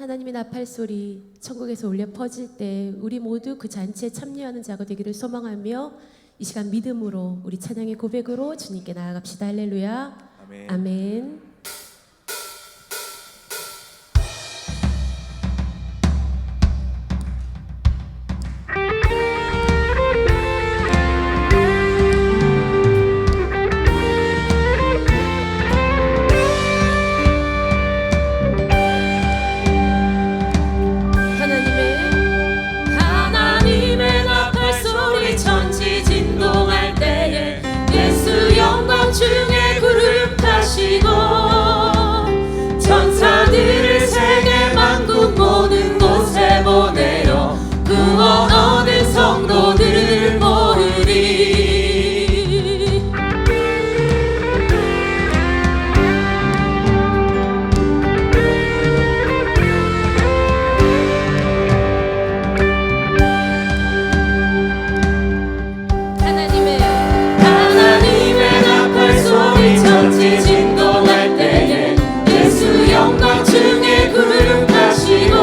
하나님의 나팔 소리 천국에서 울려 퍼질 때 우리 모두 그 잔치에 참여하는 자가 되기를 소망하며 이 시간 믿음으로 우리 찬양의 고백으로 주님께 나아갑시다. 할렐루야. 아멘. 아멘. 하나님의 나팔 소리 천지 진동할 때에 예수 영광 중에 구름 타시고 천사들을 세계 만국 모든 곳에 보내어 구원 얻은 성도들을 모으리. 하나님의 나팔 소리 천지 진동할 때에 예수 영광 중에 구름 타시고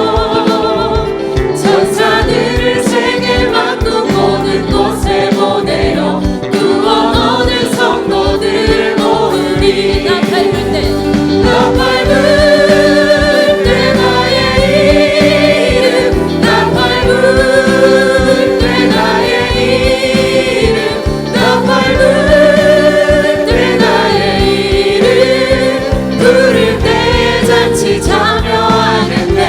천사들을 세계 만국 모든 곳에 보내어 구원 얻은 성도들을 모으리. 나팔 불 때 나의 이름 나팔 불 때 나의 이름 나팔 불 때 나의 이름 부를 때에 잔치 참여하겠네.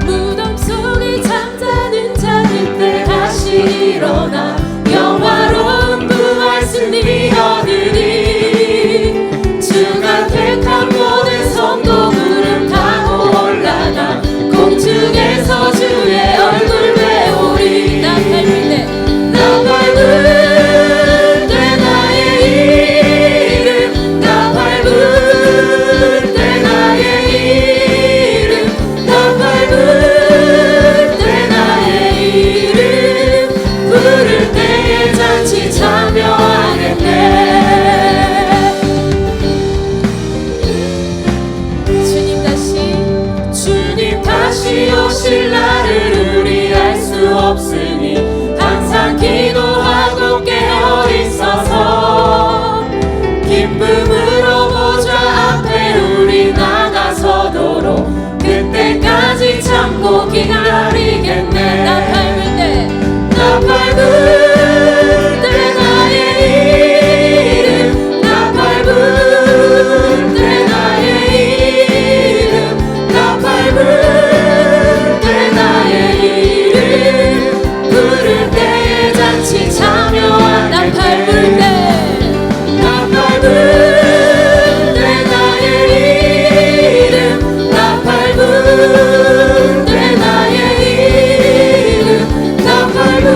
무덤 속에 잠자는 자들 때 다시 일어나 영화로운 부활 승리 얻으리. 주가 택한 모든 성도 구름 타고 올라가 공중에서 주의 얼굴 배우리. 나팔 불 때 나의 이름 나팔 불 때 나의 이름 나팔 불 때 나의 이름 부를 때에 잔치 참여하겠네. 주님 다시 오실 날을 우리 알 수 없으니 항상 기도하고 깨어 있어서 기쁨으로 보좌 앞에 우리 나가서도록 그때까지 참고 기다리겠네. 나팔 불 때 나의 이름 나팔 불 때 나의 이름 나팔 불 때 나의 이름 부를 때에 잔치 참여하겠네. 나팔 불 때 나의 이름 나팔 불 때 나의 이름 나팔 불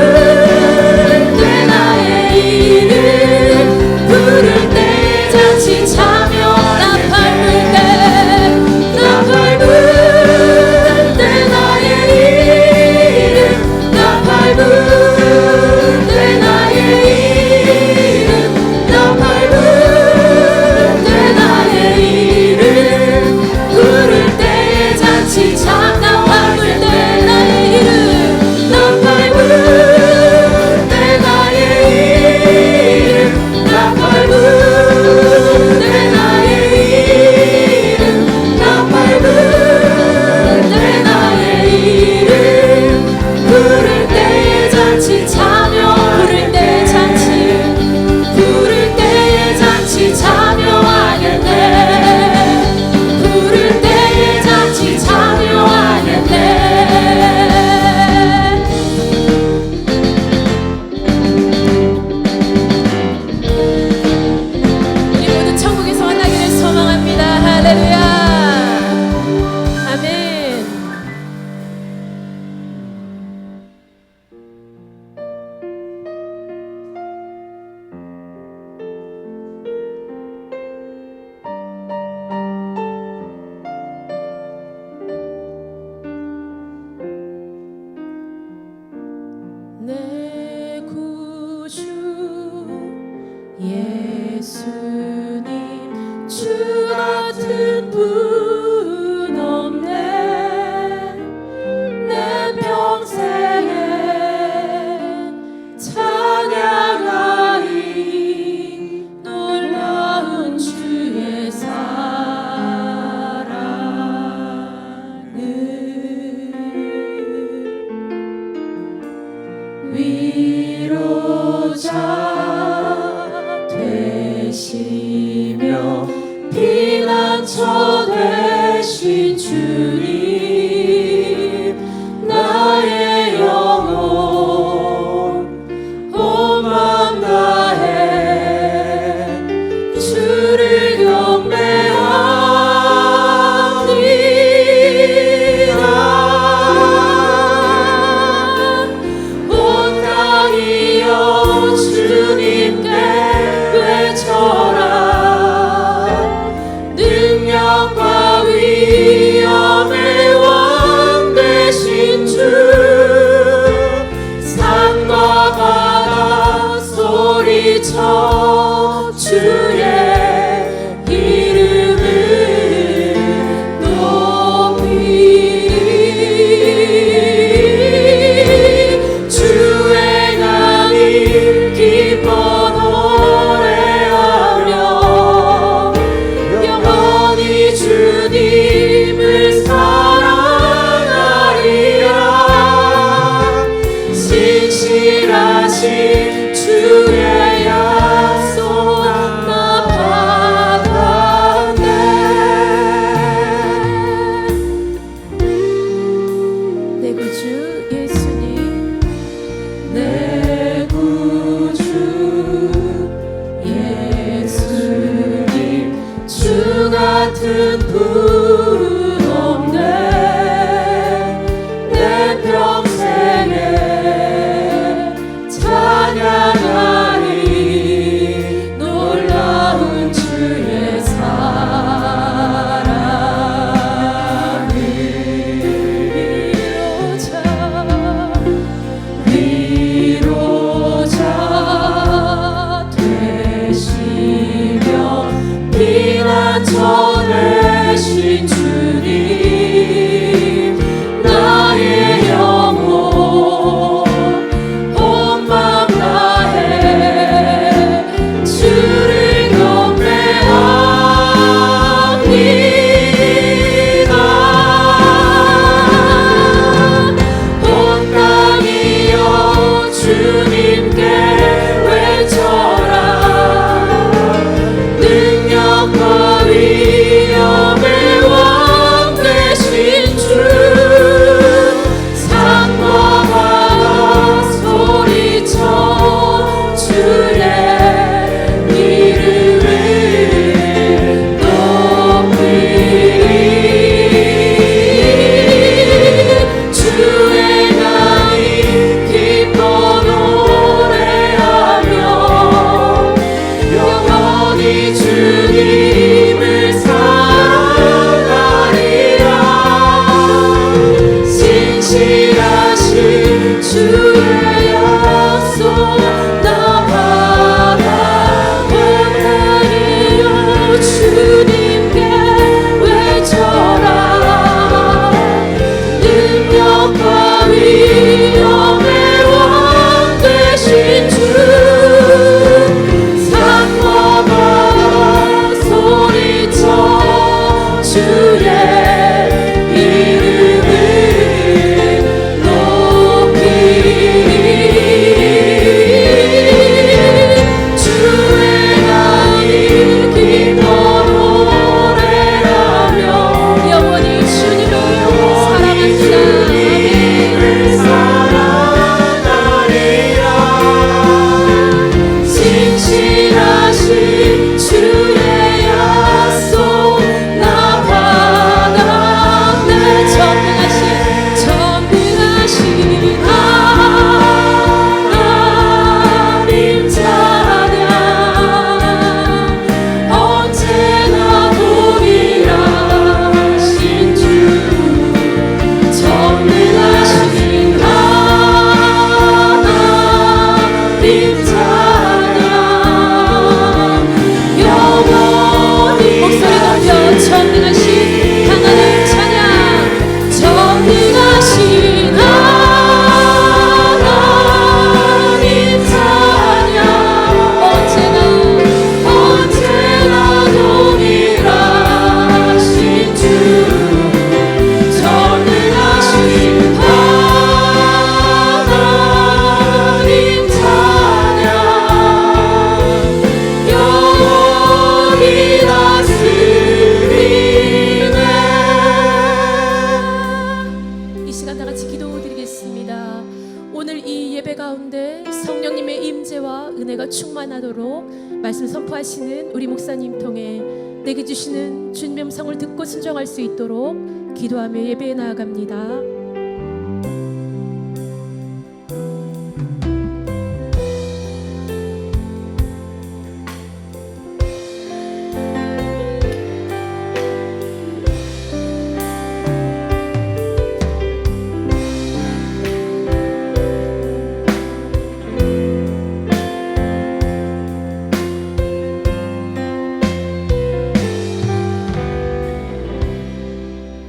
주님 나의 영혼 온 맘 다해 주를 경배합니다. 온 땅이여 주님께 외쳐라. 능력과 위엄의 왕 되신 주 산과 바다 소리쳐 주의 이름을 높이리. 주의 나이 기뻐 노래하며 영원히 주님을 사랑하리라. 신실하신 주의 약속 나 받아 원하여 주님께 외쳐라. 능력과 위엄의 왕 되신 주 산과 바다 소리쳐 주의 이름을 높이리. 주의 나이 기뻐 노래하며 영원히 주님을 사랑합니다. 신실하신 주의 약속 나 받아 내 전능하신 하나님 찬양 언제나 동일하신 주 전능하신 하나님 찬양 영원히 목소리 높여 전능하신 하나님 찬양 전능하신 하나님 찬양 언제나 동일하신 주 전능하신 하나님 찬양 영원히 다스리네. 이 시간 다 같이 기도드리겠습니다. 오늘 이 예배 가운데 성령님의 임재와 은혜가 충만하도록 말씀 선포하시는 우리 목사님 통해 내게 주시는 주님의 음성을 듣고 순종할 수 있도록 기도하며 예배에 나아갑니다.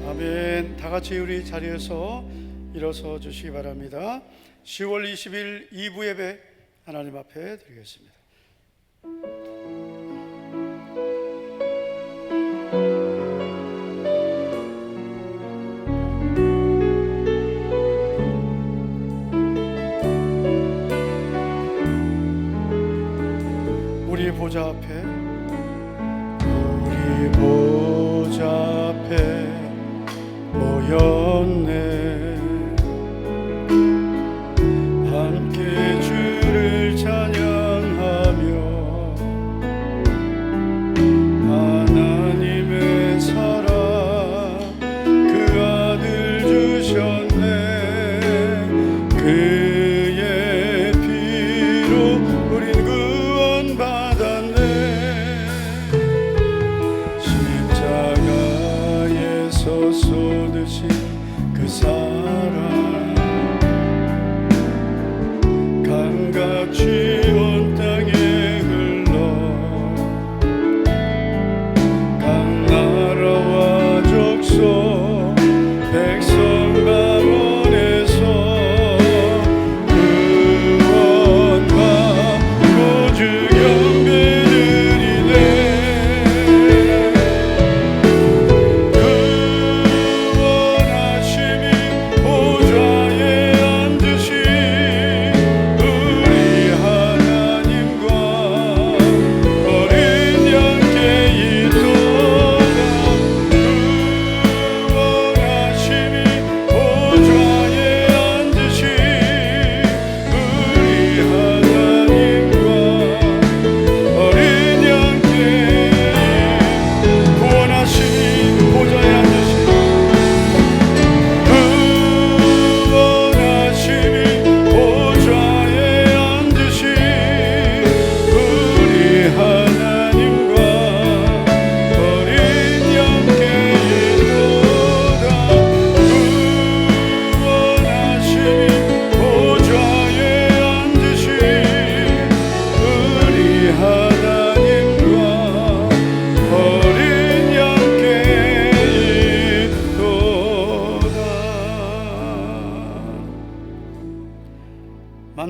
아멘. 다 같이 우리 자리에서 일어서 주시기 바랍니다. 10월 20일 2부 예배 하나님 앞에 드리겠습니다. 우리 보좌 앞에 모였네. 함께 주를 찬양하며 하나님의 사랑 그 아들 주셨네. 그의 피로 우린 구원받았네. 십자가에서 쏟으신 그 사랑 강같이 온 땅에 흘러 각 나라와 족속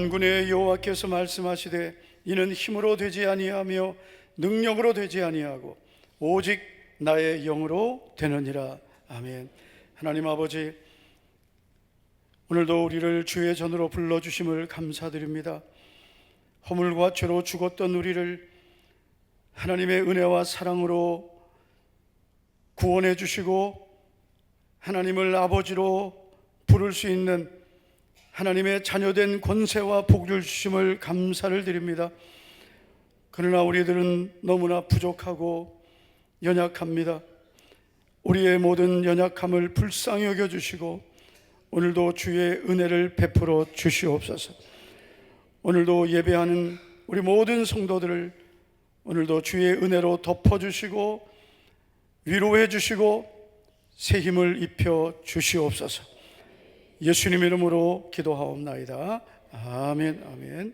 만군의 여호와께서 말씀하시되 이는 힘으로 되지 아니하며 능력으로 되지 아니하고 오직 나의 영으로 되느니라. 아멘. 하나님 아버지, 오늘도 우리를 주의 전으로 불러주심을 감사드립니다. 허물과 죄로 죽었던 우리를 하나님의 은혜와 사랑으로 구원해 주시고 하나님을 아버지로 부를 수 있는 하나님의 자녀된 권세와 복을 주심을 감사를 드립니다. 그러나 우리들은 너무나 부족하고 연약합니다. 우리의 모든 연약함을 불쌍히 여겨주시고 오늘도 주의 은혜를 베풀어 주시옵소서. 오늘도 예배하는 우리 모든 성도들을 오늘도 주의 은혜로 덮어주시고 위로해 주시고 새 힘을 입혀 주시옵소서. 예수님 이름으로 기도하옵나이다. 아멘. 아멘.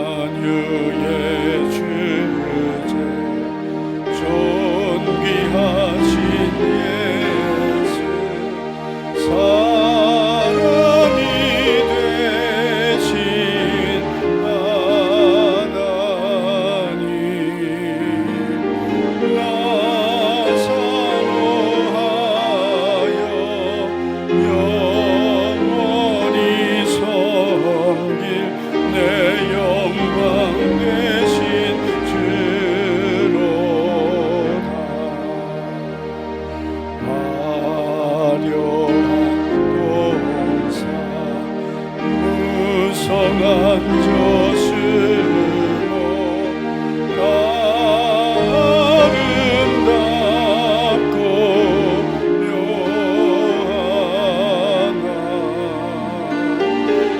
만유의 주제 존귀하신 예수 사람이 되신 하나님 나사로하여 영원히 섬길 내 영광 되신 주로다. 화려한 동산 무성한 저수로 아름답고 묘하나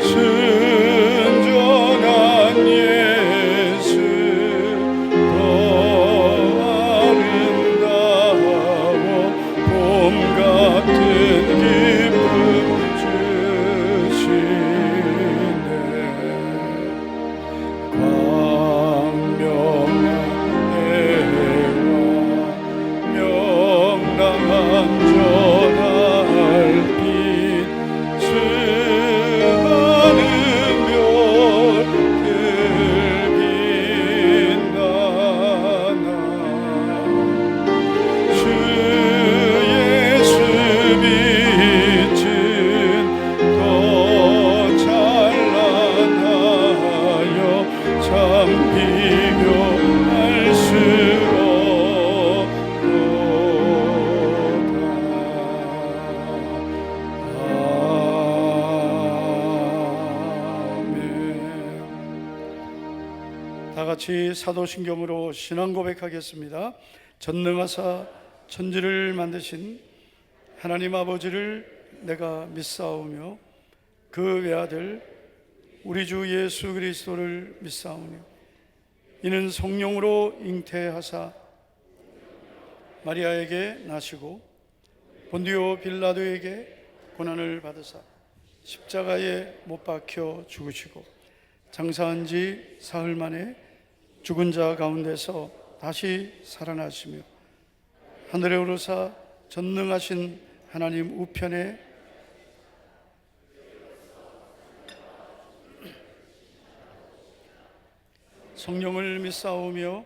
순전한 예수 더 아름다워 봄 같은 기쁨 주시네. 광명한 해와 명랑한 저 달빛 수많은 별들 빛나나 주 예수 빛은 더 찬란하여 참 비교할 수 없도다. 아멘. 다 같이 사도신경으로 신앙 고백하겠습니다. 전능하사 천지를 만드신 하나님 아버지를 내가 믿사오며 그 외아들 우리 주 예수 그리스도를 믿사오며 이는 성령으로 잉태하사 마리아에게 나시고 본디오 빌라도에게 고난을 받으사 십자가에 못 박혀 죽으시고 장사한 지 사흘 만에 죽은 자 가운데서 다시 살아나시며 하늘에 오르사 전능하신 하나님 우편에 성령을 믿사오며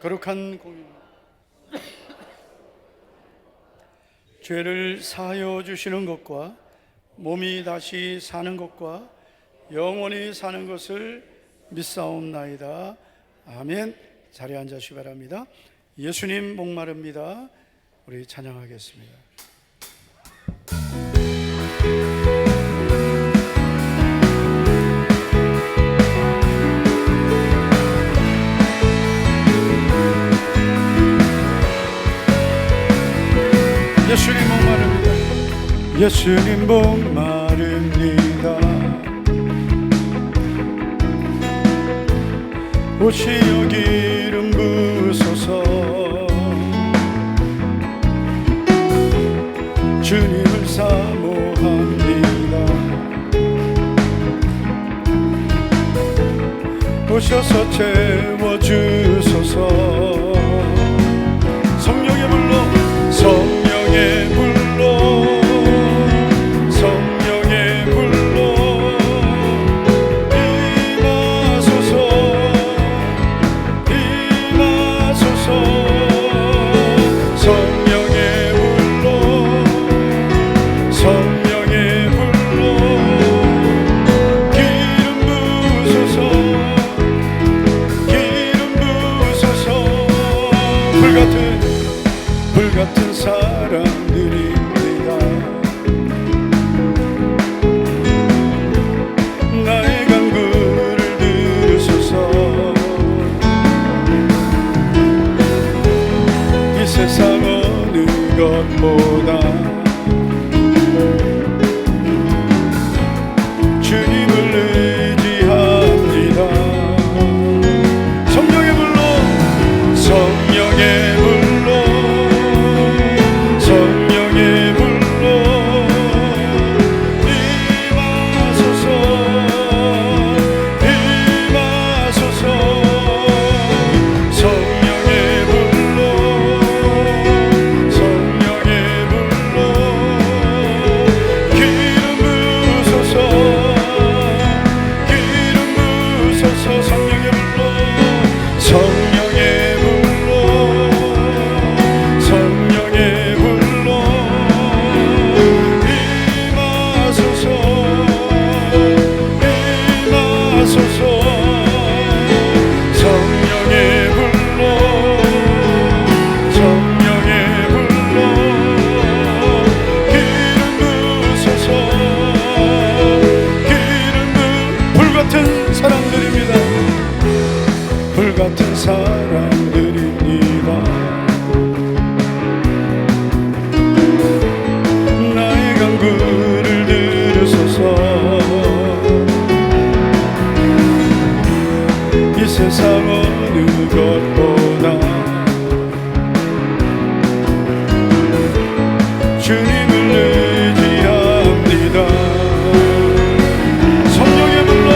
거룩한 공유 죄를 사하여 주시는 것과 몸이 다시 사는 것과 영원히 사는 것을 믿사옵나이다. 아멘. 자리에 앉으시기 바랍니다. 예수님 목마릅니다. 우리 찬양하겠습니다. 예수님 목마릅니다. 예수님 목마릅니다. 오시어 기름 부으소서. 주님을 사모합니다. 오셔서 채워주소서. 성령의 불로 성령의 불로 성령의 불로 임하소서 임하소서. 성령의 불로 성령의 불로 기름 부으소서 기름 부으소서. 불같은 사람들입니다. 나의 간구를 들으소서. 이 세상 어느 것보다 주님을 의지합니다. 성령의 불로 성령의 불로 성령의 불로 임하소서 임하소서. 성령의 불로 성령의 불로 기름 부으소서 기름 부으소서. 성령의 불로 성령의 불로 성령의 불로 임하소서 임하소서. 성령의 불로 성령의 불로 기름 부으소서 기름 불같은 사람들입니다. 불같은 사람들입니다. 나의 간구를 들으소서. 이 세상 어느 것보다 주님을 의지합니다. 성령의 불로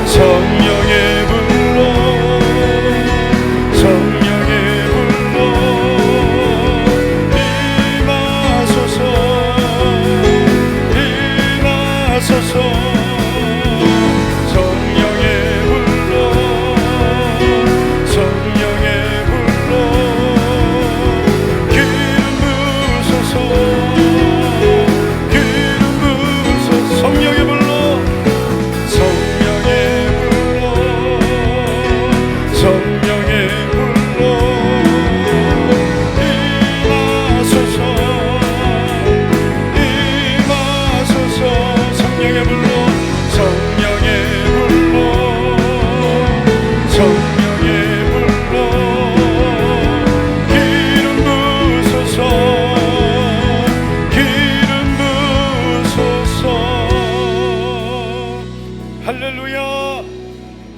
성령의 불로 성령의 불로 임하소서 임하소서. 성령의 불로 성령의 불로 기름 부으소서 기름 부으소서. 성령의 불로 성령의 불로 성령의 불로 임하소서 임하소서. 성령의 불로 성령의 불로 성령의 불로 기름 부으소서 기름 부으소서. 할렐루야.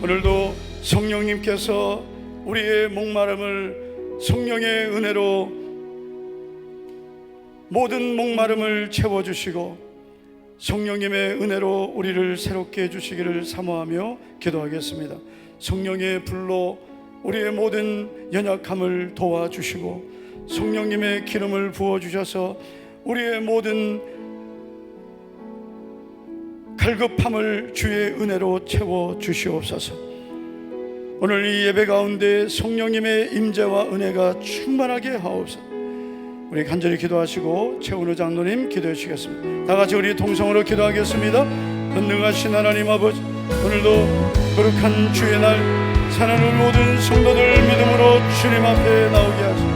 오늘도 성령님께서 우리의 목마름을 성령의 은혜로 모든 목마름을 채워주시고 성령님의 은혜로 우리를 새롭게 해주시기를 사모하며 기도하겠습니다. 성령의 불로 우리의 모든 연약함을 도와주시고 성령님의 기름을 부어주셔서 우리의 모든 갈급함을 주의 은혜로 채워주시옵소서. 오늘 이 예배 가운데 성령님의 임재와 은혜가 충만하게 하옵소서. 우리 간절히 기도하시고 최은우 장로님 기도해 주시겠습니다. 다 같이 우리 동성으로 기도하겠습니다. 전능하신 하나님 아버지, 오늘도 거룩한 주의 날 사랑하는 모든 성도들 믿음으로 주님 앞에 나오게 하시고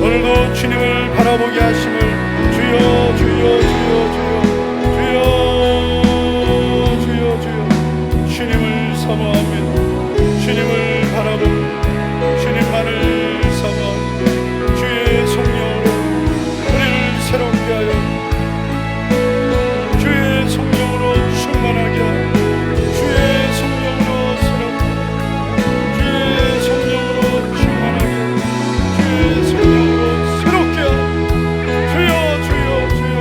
오늘도 주님을 바라보게 하심을 주여 주여 주여 주여 주여 주여 주여 주님을 사모합니다. 주님을 바라보고 주님만을 사모하고 주의 성령으로 우리를 새롭게 하여 주의 성령으로 충만하게 하여 주의 성령으로 새롭게 주의 성령으로 충만하게 주의 성령으로 새롭게 하여 주여 주여 주여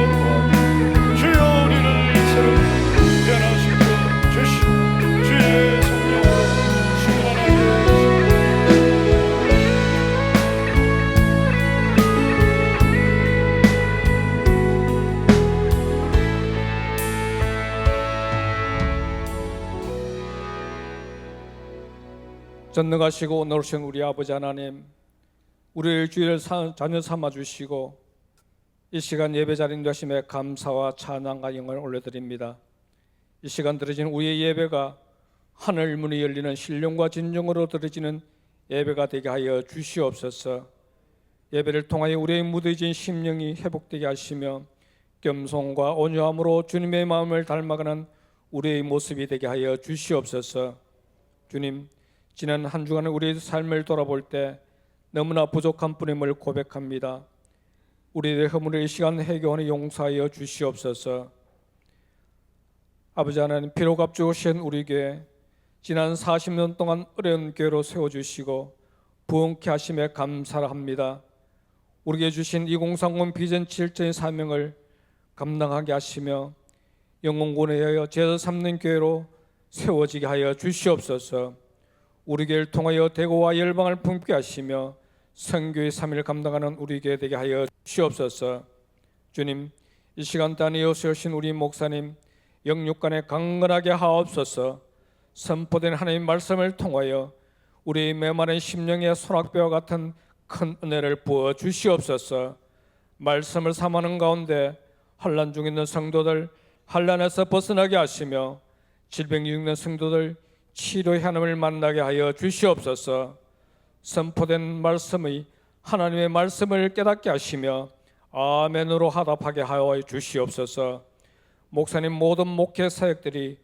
전능하시고 노르신 우리 아버지 하나님, 우리를 주일 자녀 삼아 주시고 이 시간 예배 자리 인도하심에 감사와 찬양과 영광을 올려드립니다. 이 시간 드려진 우리의 예배가 하늘 문이 열리는 신령과 진정으로 드려지는 예배가 되게 하여 주시옵소서. 예배를 통하여 우리의 무뎌진 심령이 회복되게 하시며 겸손과 온유함으로 주님의 마음을 닮아가는 우리의 모습이 되게 하여 주시옵소서. 주님, 지난 한 주간의 우리의 삶을 돌아볼 때 너무나 부족한 뿐임을 고백합니다. 우리의 허물을 이 시간 해결하여 용서하여 주시옵소서. 아버지 하나님, 피로 값주신 우리 교회 지난 40년 동안 어려운 교회로 세워주시고 부흥케 하심에 감사를 합니다. 우리에게 주신 2030 비전 7전의 사명을 감당하게 하시며 영혼군에 하여 제사 삼는 교회로 세워지게 하여 주시옵소서. 우리 교회를 통하여 대고와 열방을 품게 하시며 선교의 3일 감당하는 우리 교회 되게 하여 주시옵소서. 주님, 이 시간 단위에 세우신 우리 목사님 영육간에 강건하게 하옵소서. 선포된 하나님의 말씀을 통하여 우리 메마른 심령의 소낙배와 같은 큰 은혜를 부어 주시옵소서. 말씀을 삼하는 가운데 환난 중에 있는 성도들 환난에서 벗어나게 하시며 질병 중에 있는 성도들 치료의 하나님을 만나게 하여 주시옵소서. 선포된 말씀의 하나님의 말씀을 깨닫게 하시며 아멘으로 화답하게 하여 주시옵소서. 목사님 모든 목회 사역들이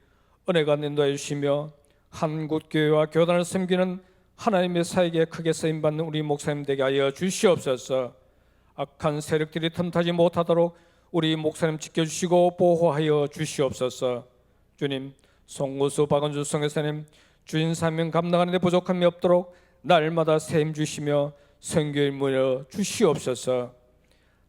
은혜가 인도해 주시며 한국교회와 교단을 섬기는 하나님의 사역에 크게 쓰임받는 우리 목사님 되게 하여 주시옵소서. 악한 세력들이 틈타지 못하도록 우리 목사님 지켜주시고 보호하여 주시옵소서. 주님, 송구수 박은주 성교사님 주인 사명 감당하는 데 부족함이 없도록 날마다 세임 주시며 선교의 문을 주시옵소서.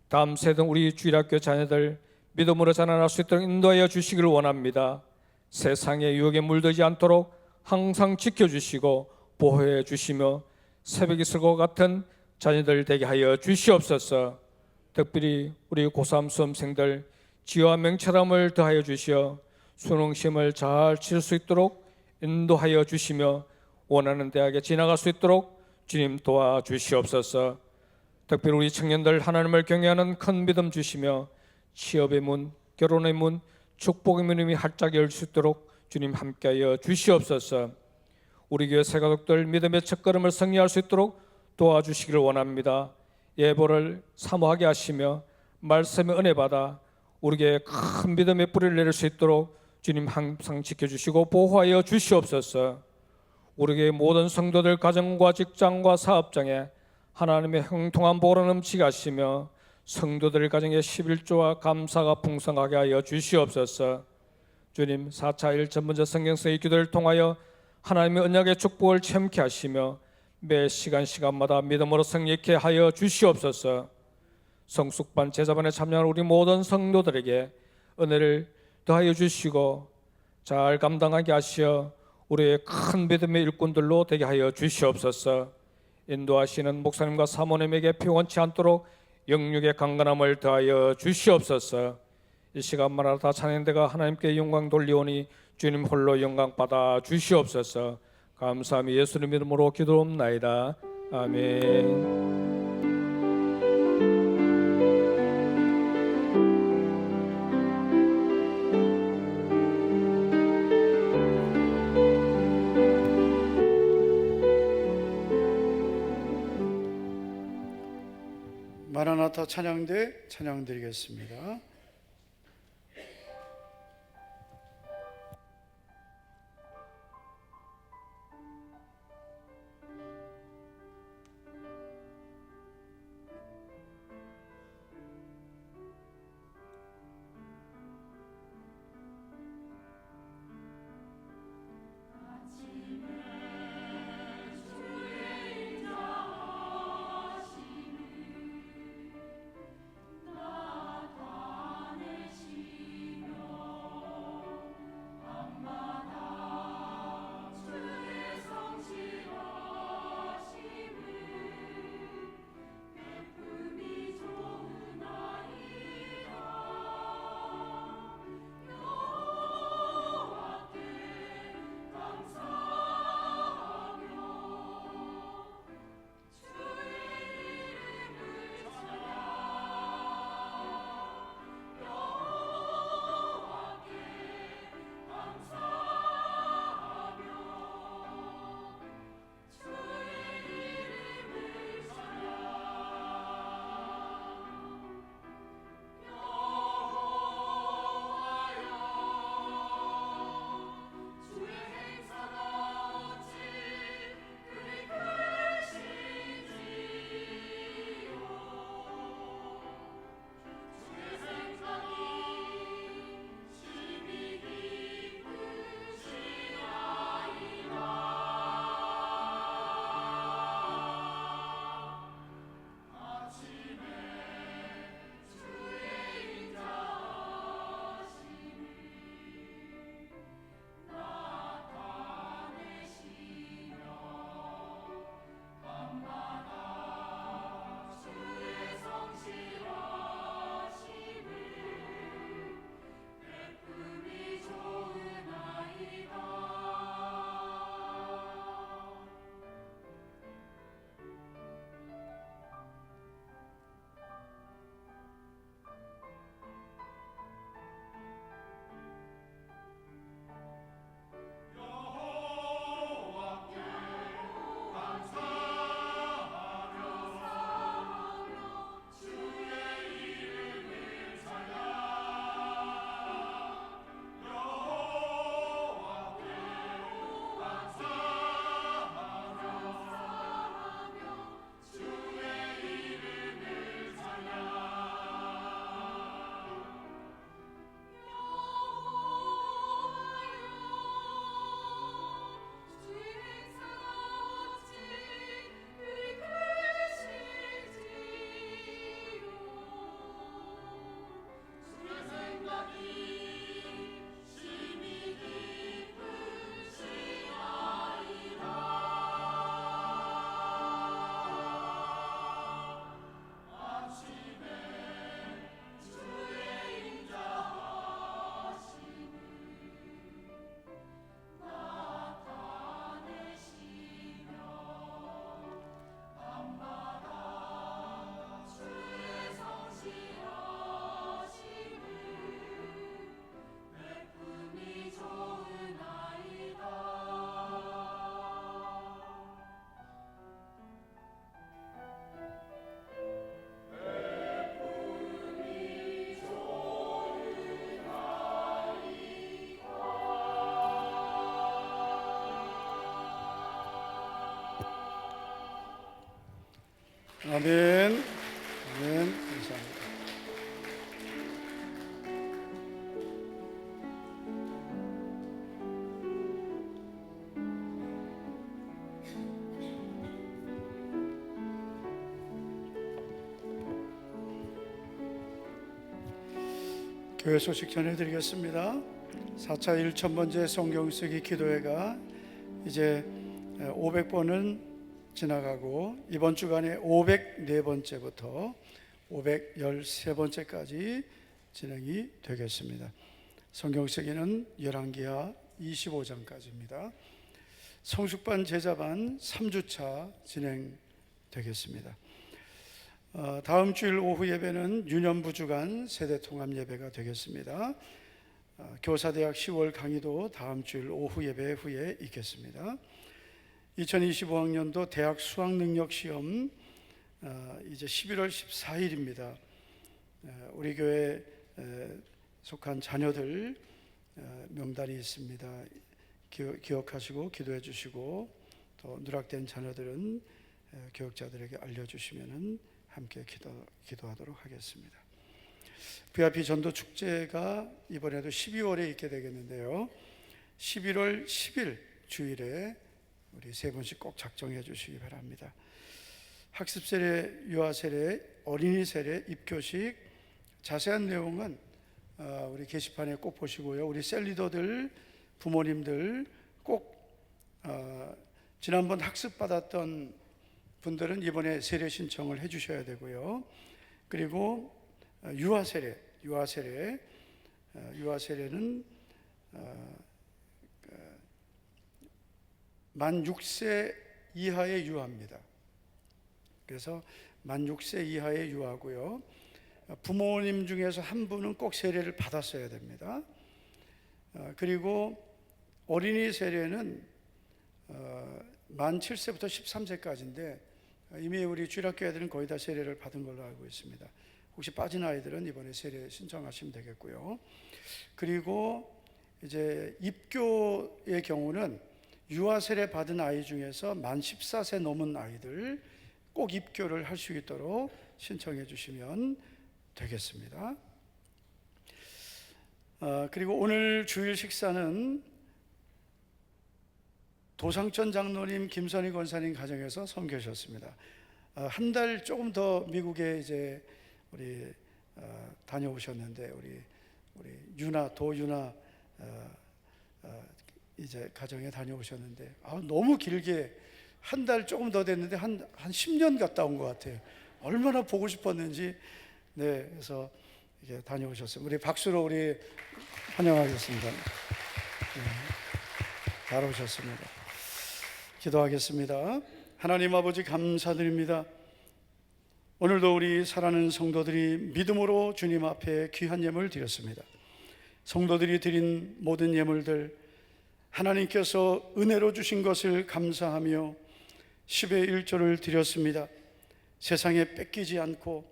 다음 세대 우리 주일학교 자녀들 믿음으로 자라날 수 있도록 인도하여 주시기를 원합니다. 세상의 유혹에 물들지 않도록 항상 지켜주시고 보호해 주시며 새벽 이슬 것 같은 자녀들 되게 하여 주시옵소서. 특별히 우리 고3 수험생들 지혜와 명철함을 더하여 주시어 수능시험을 잘 칠 수 있도록 인도하여 주시며 원하는 대학에 진학할 수 있도록 주님 도와주시옵소서. 특별히 우리 청년들 하나님을 경외하는 큰 믿음 주시며 취업의 문, 결혼의 문, 축복의 문이 활짝 열 수 있도록 주님 함께하여 주시옵소서. 우리 교회 새가족들 믿음의 첫걸음을 승리할 수 있도록 도와주시기를 원합니다. 예보를 사모하게 하시며 말씀의 은혜 받아 우리 교회에 큰 믿음의 뿌리를 내릴 수 있도록 주님 항상 지켜주시고 보호하여 주시옵소서. 우리 교회 모든 성도들 가정과 직장과 사업장에 하나님의 형통한 복으로 넘치게 하시며 성도들 가정에 11조와 감사가 풍성하게 하여 주시옵소서. 주님, 4.1 전문적 성경서의 기도를 통하여 하나님의 언약의 축복을 체험케 하시며 매 시간마다 믿음으로 승리케 하여 주시옵소서. 성숙반 제자반에 참여하는 우리 모든 성도들에게 은혜를 더하여 주시고 잘 감당하게 하시어 우리의 큰 믿음의 일꾼들로 되게 하여 주시옵소서. 인도하시는 목사님과 사모님에게 피곤치 않도록 영육의 강건함을 더하여 주시옵소서. 이 시간마다 찬양대가 하나님께 영광 돌리오니 주님 홀로 영광 받아 주시옵소서. 감사하며 예수님 이름으로 기도옵나이다. 아멘. 마라나타 찬양대 찬양드리겠습니다. 아멘. 아멘. 감사합니다. 교회 소식 전해드리겠습니다. 4차 1000번째 성경 쓰기 기도회가 이제 500번은 지나가고 이번 주간에 504번째부터 513번째까지 진행이 되겠습니다. 성경 쓰기는 열왕기하 25장까지입니다. 성숙반 제자반 3주차 진행되겠습니다. 다음 주일 오후 예배는 유년부 주간 세대 통합 예배가 되겠습니다. 교사대학 10월 강의도 다음 주일 오후 예배 후에 있겠습니다. 2025학년도 대학 수학능력시험 이제 11월 14일입니다. 우리 교회에 속한 자녀들 명단이 있습니다. 기억하시고 기도해 주시고 또 누락된 자녀들은 교육자들에게 알려주시면 함께 기도하도록 하겠습니다. VIP 전도 축제가 이번에도 12월에 있게 되겠는데요. 11월 10일 주일에 우리 세 분씩 꼭 작정해 주시기 바랍니다. 학습 세례, 유아 세례, 어린이 세례, 입교식 자세한 내용은 우리 게시판에 꼭 보시고요. 우리 셀리더들, 부모님들 꼭 지난번 학습 받았던 분들은 이번에 세례 신청을 해 주셔야 되고요. 그리고 유아 세례는 만 6세 이하의 유아입니다. 그래서 만 6세 이하의 유아고요. 부모님 중에서 한 분은 꼭 세례를 받았어야 됩니다. 그리고 어린이 세례는 만 7세부터 13세까지인데 이미 우리 주일학교 애들은 거의 다 세례를 받은 걸로 알고 있습니다. 혹시 빠진 아이들은 이번에 세례 신청하시면 되겠고요. 그리고 이제 입교의 경우는 유아 세례 받은 아이 중에서 만 14세 넘은 아이들 꼭 입교를 할 수 있도록 신청해 주시면 되겠습니다. 그리고 오늘 주일 식사는 도상천 장로님, 김선희 권사님 가정에서 섬기셨습니다. 한 달 조금 더 미국에 이제 우리 다녀오셨는데 우리 도유나 이제 가정에 다녀오셨는데 너무 길게 한 달 조금 더 됐는데 한 10년 갔다 온 것 같아요. 얼마나 보고 싶었는지. 네, 그래서 이제 다녀오셨어요. 우리 박수로 우리 환영하겠습니다. 네, 잘 오셨습니다. 기도하겠습니다. 하나님 아버지 감사드립니다. 오늘도 우리 사랑하는 성도들이 믿음으로 주님 앞에 귀한 예물을 드렸습니다. 성도들이 드린 모든 예물들 하나님께서 은혜로 주신 것을 감사하며 10의 1조를 드렸습니다. 세상에 뺏기지 않고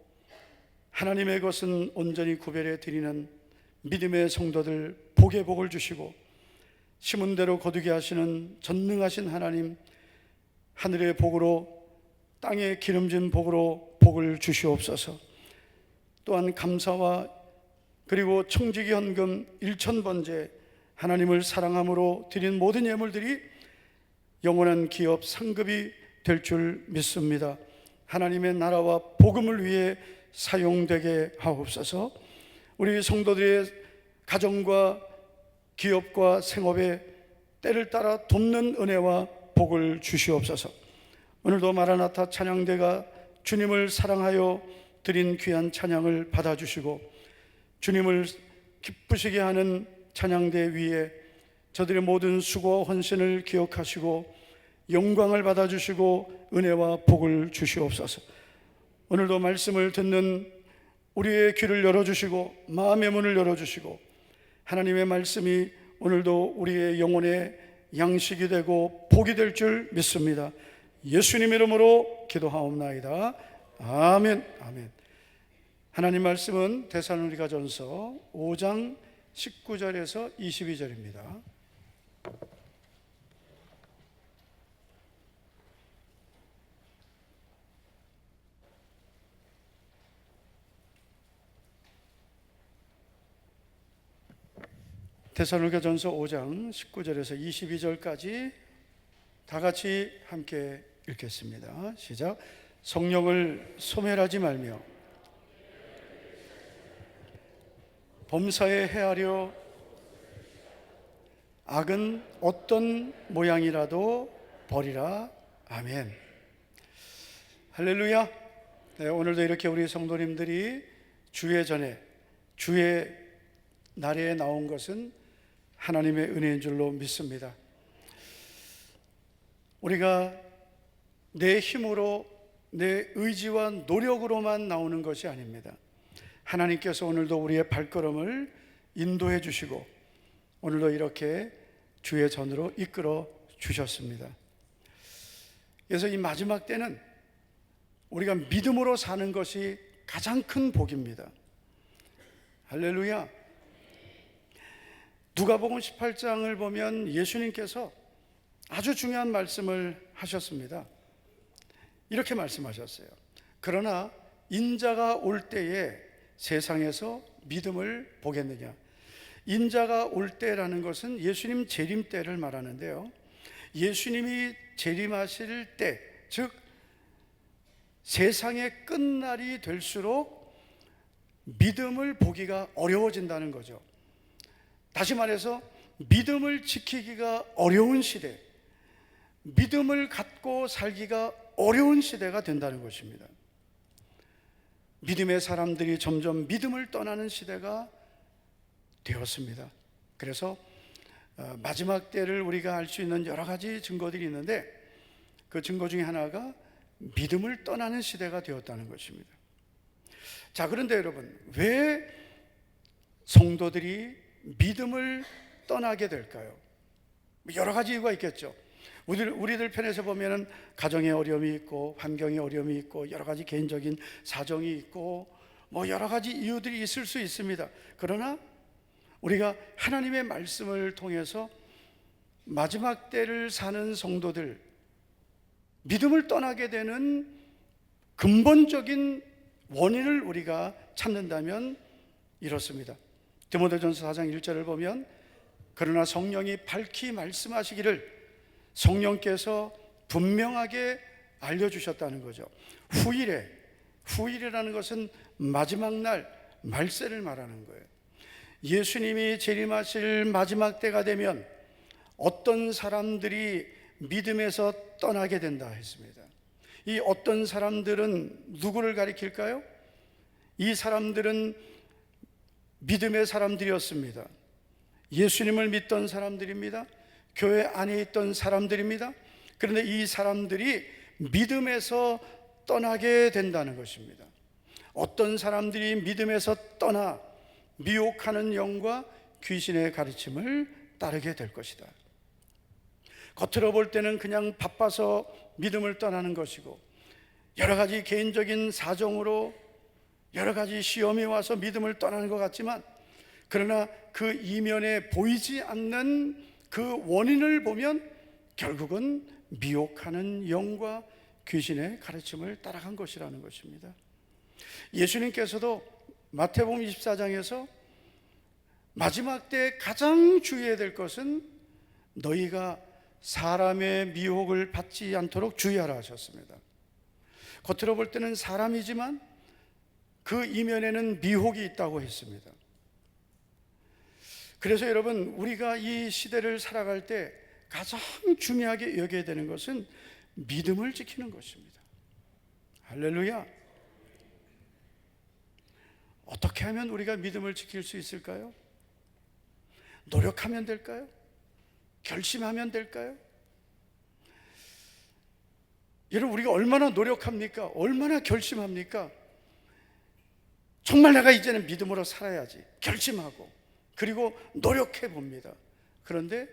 하나님의 것은 온전히 구별해 드리는 믿음의 성도들 복의 복을 주시고 심은 대로 거두게 하시는 전능하신 하나님, 하늘의 복으로 땅에 기름진 복으로 복을 주시옵소서. 또한 감사와 그리고 청지기 헌금 1000번째 하나님을 사랑함으로 드린 모든 예물들이 영원한 기업 상급이 될 줄 믿습니다. 하나님의 나라와 복음을 위해 사용되게 하옵소서. 우리 성도들의 가정과 기업과 생업에 때를 따라 돕는 은혜와 복을 주시옵소서. 오늘도 마라나타 찬양대가 주님을 사랑하여 드린 귀한 찬양을 받아주시고 주님을 기쁘시게 하는 찬양대 위에 저들의 모든 수고와 헌신을 기억하시고 영광을 받아주시고 은혜와 복을 주시옵소서. 오늘도 말씀을 듣는 우리의 귀를 열어주시고 마음의 문을 열어주시고 하나님의 말씀이 오늘도 우리의 영혼의 양식이 되고 복이 될 줄 믿습니다. 예수님 이름으로 기도하옵나이다. 아멘. 아멘. 하나님 말씀은 데살로니가전서 5장 19절에서 22절입니다. 데살로니가전서 5장 19절에서 22절까지 다 같이 함께 읽겠습니다. 시작. 성령을 소멸하지 말며 범사에 헤아려 악은 어떤 모양이라도 버리라. 아멘. 할렐루야. 네, 오늘도 이렇게 우리 성도님들이 주의 전에 주의 날에 나온 것은 하나님의 은혜인 줄로 믿습니다. 우리가 내 힘으로 내 의지와 노력으로만 나오는 것이 아닙니다. 하나님께서 오늘도 우리의 발걸음을 인도해 주시고 오늘도 이렇게 주의 전으로 이끌어 주셨습니다. 그래서 이 마지막 때는 우리가 믿음으로 사는 것이 가장 큰 복입니다. 할렐루야. 누가복음 18장을 보면 예수님께서 아주 중요한 말씀을 하셨습니다. 이렇게 말씀하셨어요. 그러나 인자가 올 때에 세상에서 믿음을 보겠느냐. 인자가 올 때라는 것은 예수님 재림 때를 말하는데요, 예수님이 재림하실 때, 즉 세상의 끝날이 될수록 믿음을 보기가 어려워진다는 거죠. 다시 말해서 믿음을 지키기가 어려운 시대, 믿음을 갖고 살기가 어려운 시대가 된다는 것입니다. 믿음의 사람들이 점점 믿음을 떠나는 시대가 되었습니다. 그래서 마지막 때를 우리가 알 수 있는 여러 가지 증거들이 있는데 그 증거 중에 하나가 믿음을 떠나는 시대가 되었다는 것입니다. 자, 그런데 여러분, 왜 성도들이 믿음을 떠나게 될까요? 여러 가지 이유가 있겠죠. 우리들 편에서 보면은 가정의 어려움이 있고 환경의 어려움이 있고 여러 가지 개인적인 사정이 있고 뭐 여러 가지 이유들이 있을 수 있습니다. 그러나 우리가 하나님의 말씀을 통해서 마지막 때를 사는 성도들, 믿음을 떠나게 되는 근본적인 원인을 우리가 찾는다면 이렇습니다. 디모데전서 4장 1절을 보면 그러나 성령이 밝히 말씀하시기를 성령께서 분명하게 알려주셨다는 거죠. 후일이라는 것은 마지막 날 말세를 말하는 거예요. 예수님이 재림하실 마지막 때가 되면 어떤 사람들이 믿음에서 떠나게 된다 했습니다. 이 어떤 사람들은 누구를 가리킬까요? 이 사람들은 믿음의 사람들이었습니다. 예수님을 믿던 사람들입니다. 교회 안에 있던 사람들입니다. 그런데 이 사람들이 믿음에서 떠나게 된다는 것입니다. 어떤 사람들이 믿음에서 떠나 미혹하는 영과 귀신의 가르침을 따르게 될 것이다. 겉으로 볼 때는 그냥 바빠서 믿음을 떠나는 것이고 여러 가지 개인적인 사정으로 여러 가지 시험이 와서 믿음을 떠나는 것 같지만, 그러나 그 이면에 보이지 않는 그 원인을 보면 결국은 미혹하는 영과 귀신의 가르침을 따라간 것이라는 것입니다. 예수님께서도 마태복음 24장에서 마지막 때 가장 주의해야 될 것은 너희가 사람의 미혹을 받지 않도록 주의하라 하셨습니다. 겉으로 볼 때는 사람이지만 그 이면에는 미혹이 있다고 했습니다. 그래서 여러분, 우리가 이 시대를 살아갈 때 가장 중요하게 여겨야 되는 것은 믿음을 지키는 것입니다. 할렐루야. 어떻게 하면 우리가 믿음을 지킬 수 있을까요? 노력하면 될까요? 결심하면 될까요? 여러분, 우리가 얼마나 노력합니까? 얼마나 결심합니까? 정말 내가 이제는 믿음으로 살아야지 결심하고 그리고 노력해 봅니다. 그런데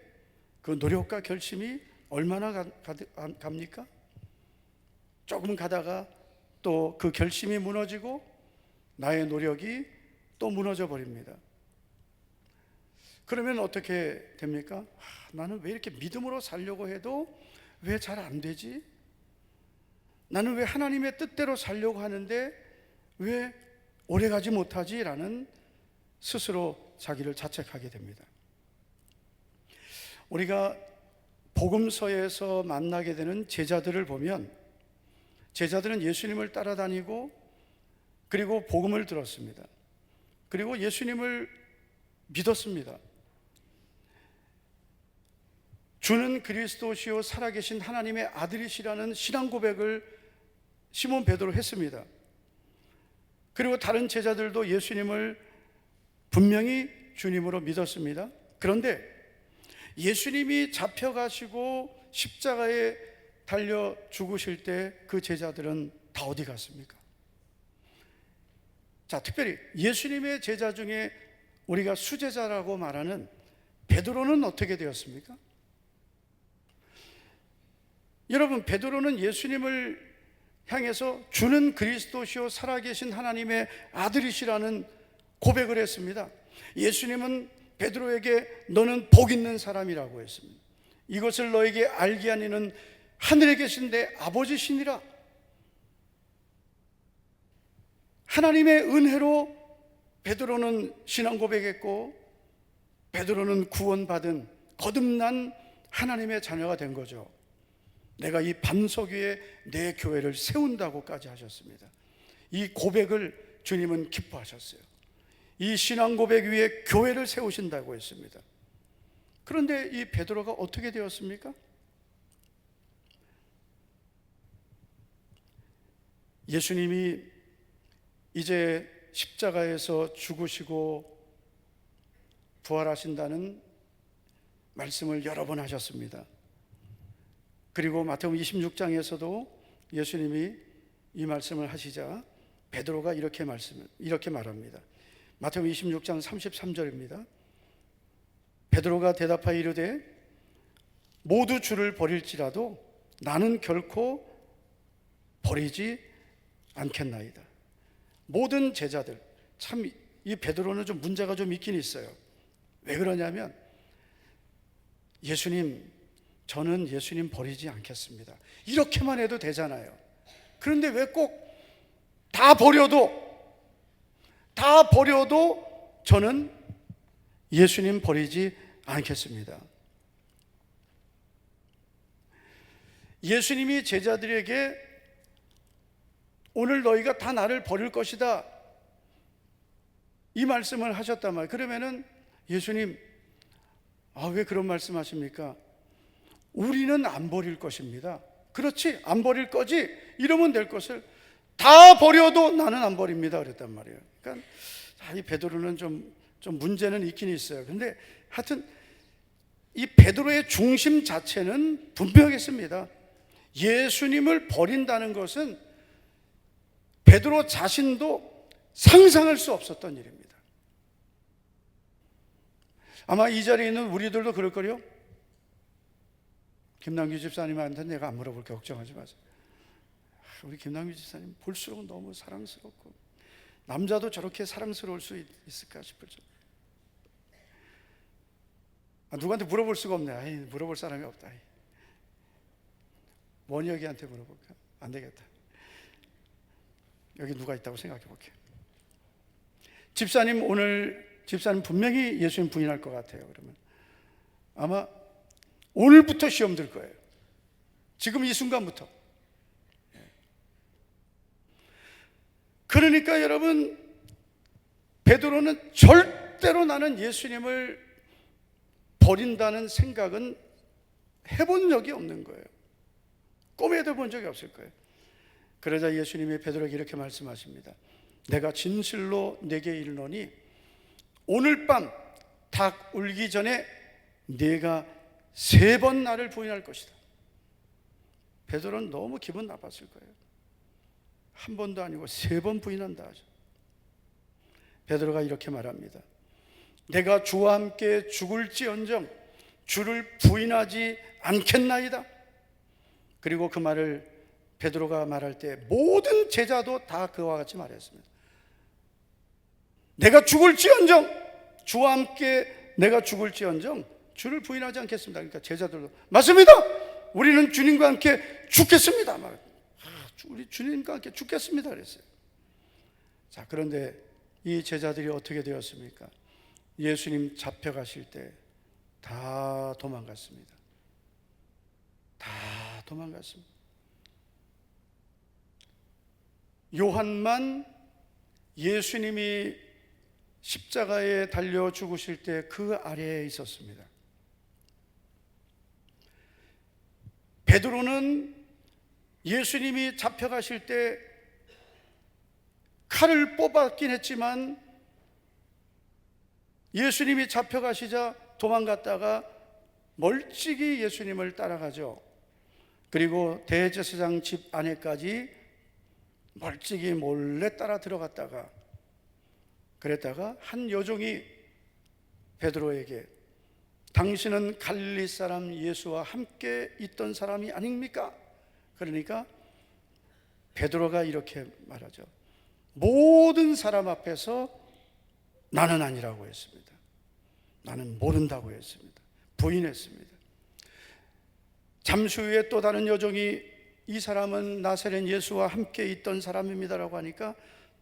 그 노력과 결심이 얼마나 갑니까? 조금 가다가 또 그 결심이 무너지고 나의 노력이 또 무너져 버립니다. 그러면 어떻게 됩니까? 나는 왜 이렇게 믿음으로 살려고 해도 왜 잘 안 되지? 나는 왜 하나님의 뜻대로 살려고 하는데 왜 오래가지 못하지? 라는 스스로 자기를 자책하게 됩니다. 우리가 복음서에서 만나게 되는 제자들을 보면 제자들은 예수님을 따라다니고 그리고 복음을 들었습니다. 그리고 예수님을 믿었습니다. 주는 그리스도시요 살아계신 하나님의 아들이시라는 신앙 고백을 시몬 베드로 했습니다. 그리고 다른 제자들도 예수님을 분명히 주님으로 믿었습니다. 그런데 예수님이 잡혀가시고 십자가에 달려 죽으실 때 그 제자들은 다 어디 갔습니까? 자, 특별히 예수님의 제자 중에 우리가 수제자라고 말하는 베드로는 어떻게 되었습니까? 여러분, 베드로는 예수님을 향해서 주는 그리스도시요 살아계신 하나님의 아들이시라는 고백을 했습니다. 예수님은 베드로에게 너는 복 있는 사람이라고 했습니다. 이것을 너에게 알게 하는 이는 하늘에 계신 내 아버지시니라. 하나님의 은혜로 베드로는 신앙 고백했고 베드로는 구원받은 거듭난 하나님의 자녀가 된 거죠. 내가 이 반석 위에 내 교회를 세운다고까지 하셨습니다. 이 고백을 주님은 기뻐하셨어요. 이 신앙 고백 위에 교회를 세우신다고 했습니다. 그런데 이 베드로가 어떻게 되었습니까? 예수님이 이제 십자가에서 죽으시고 부활하신다는 말씀을 여러 번 하셨습니다. 그리고 마태복음 26장에서도 예수님이 이 말씀을 하시자 베드로가 이렇게 말합니다. 마태복음 26장 33절입니다. 베드로가 대답하여 이르되 모두 주를 버릴지라도 나는 결코 버리지 않겠나이다. 모든 제자들, 참 이 베드로는 좀 문제가 좀 있긴 있어요. 왜 그러냐면 예수님, 저는 예수님 버리지 않겠습니다, 이렇게만 해도 되잖아요. 그런데 왜 꼭 다 버려도 저는 예수님 버리지 않겠습니다. 예수님이 제자들에게 오늘 너희가 다 나를 버릴 것이다 이 말씀을 하셨단 말이에요. 그러면은 예수님, 왜 그런 말씀 하십니까? 우리는 안 버릴 것입니다. 그렇지, 안 버릴 거지? 이러면 될 것을 다 버려도 나는 안 버립니다 그랬단 말이에요. 그러니까 이 베드로는 좀 문제는 있긴 있어요. 근데 하여튼 이 베드로의 중심 자체는 분명했습니다. 예수님을 버린다는 것은 베드로 자신도 상상할 수 없었던 일입니다. 아마 이 자리에 있는 우리들도 그럴 거요. 김남규 집사님한테 내가 안 물어볼게, 걱정하지 마세요. 우리 김남규 집사님 볼수록 너무 사랑스럽고 남자도 저렇게 사랑스러울 수 있을까 싶을 정도. 누구한테 물어볼 수가 없네. 물어볼 사람이 없다. 원혁이한테 물어볼까? 안 되겠다. 여기 누가 있다고 생각해 볼게요. 집사님 분명히 예수님 부인할 것 같아요. 그러면 아마 오늘부터 시험 들 거예요. 지금 이 순간부터. 그러니까 여러분, 베드로는 절대로 나는 예수님을 버린다는 생각은 해본 적이 없는 거예요. 꿈에도 본 적이 없을 거예요. 그러자 예수님이 베드로에게 이렇게 말씀하십니다. 내가 진실로 네게 이르노니 오늘 밤 닭 울기 전에 네가 3번 나를 부인할 것이다. 베드로는 너무 기분 나빴을 거예요. 한 번도 아니고 3번 부인한다 하죠. 베드로가 이렇게 말합니다. 내가 주와 함께 죽을지언정 주를 부인하지 않겠나이다. 그리고 그 말을 베드로가 말할 때 모든 제자도 다 그와 같이 말했습니다. 내가 죽을지언정, 주와 함께 내가 죽을지언정 주를 부인하지 않겠습니다. 그러니까 제자들도 맞습니다, 우리는 주님과 함께 죽겠습니다. 우리 주님과 함께 죽겠습니다 그랬어요. 자, 그런데 이 제자들이 어떻게 되었습니까? 예수님 잡혀가실 때 다 도망갔습니다. 다 도망갔습니다. 요한만 예수님이 십자가에 달려 죽으실 때 그 아래에 있었습니다. 베드로는 예수님이 잡혀가실 때 칼을 뽑았긴 했지만 예수님이 잡혀가시자 도망갔다가 멀찍이 예수님을 따라가죠. 그리고 대제사장 집 안에까지 멀찍이 몰래 따라 들어갔다가 그랬다가 한 여종이 베드로에게 당신은 갈릴리 사람 예수와 함께 있던 사람이 아닙니까? 그러니까 베드로가 이렇게 말하죠. 모든 사람 앞에서 나는 아니라고 했습니다. 나는 모른다고 했습니다. 부인했습니다. 잠시 후에 또 다른 여종이 이 사람은 나사렛 예수와 함께 있던 사람입니다라고 하니까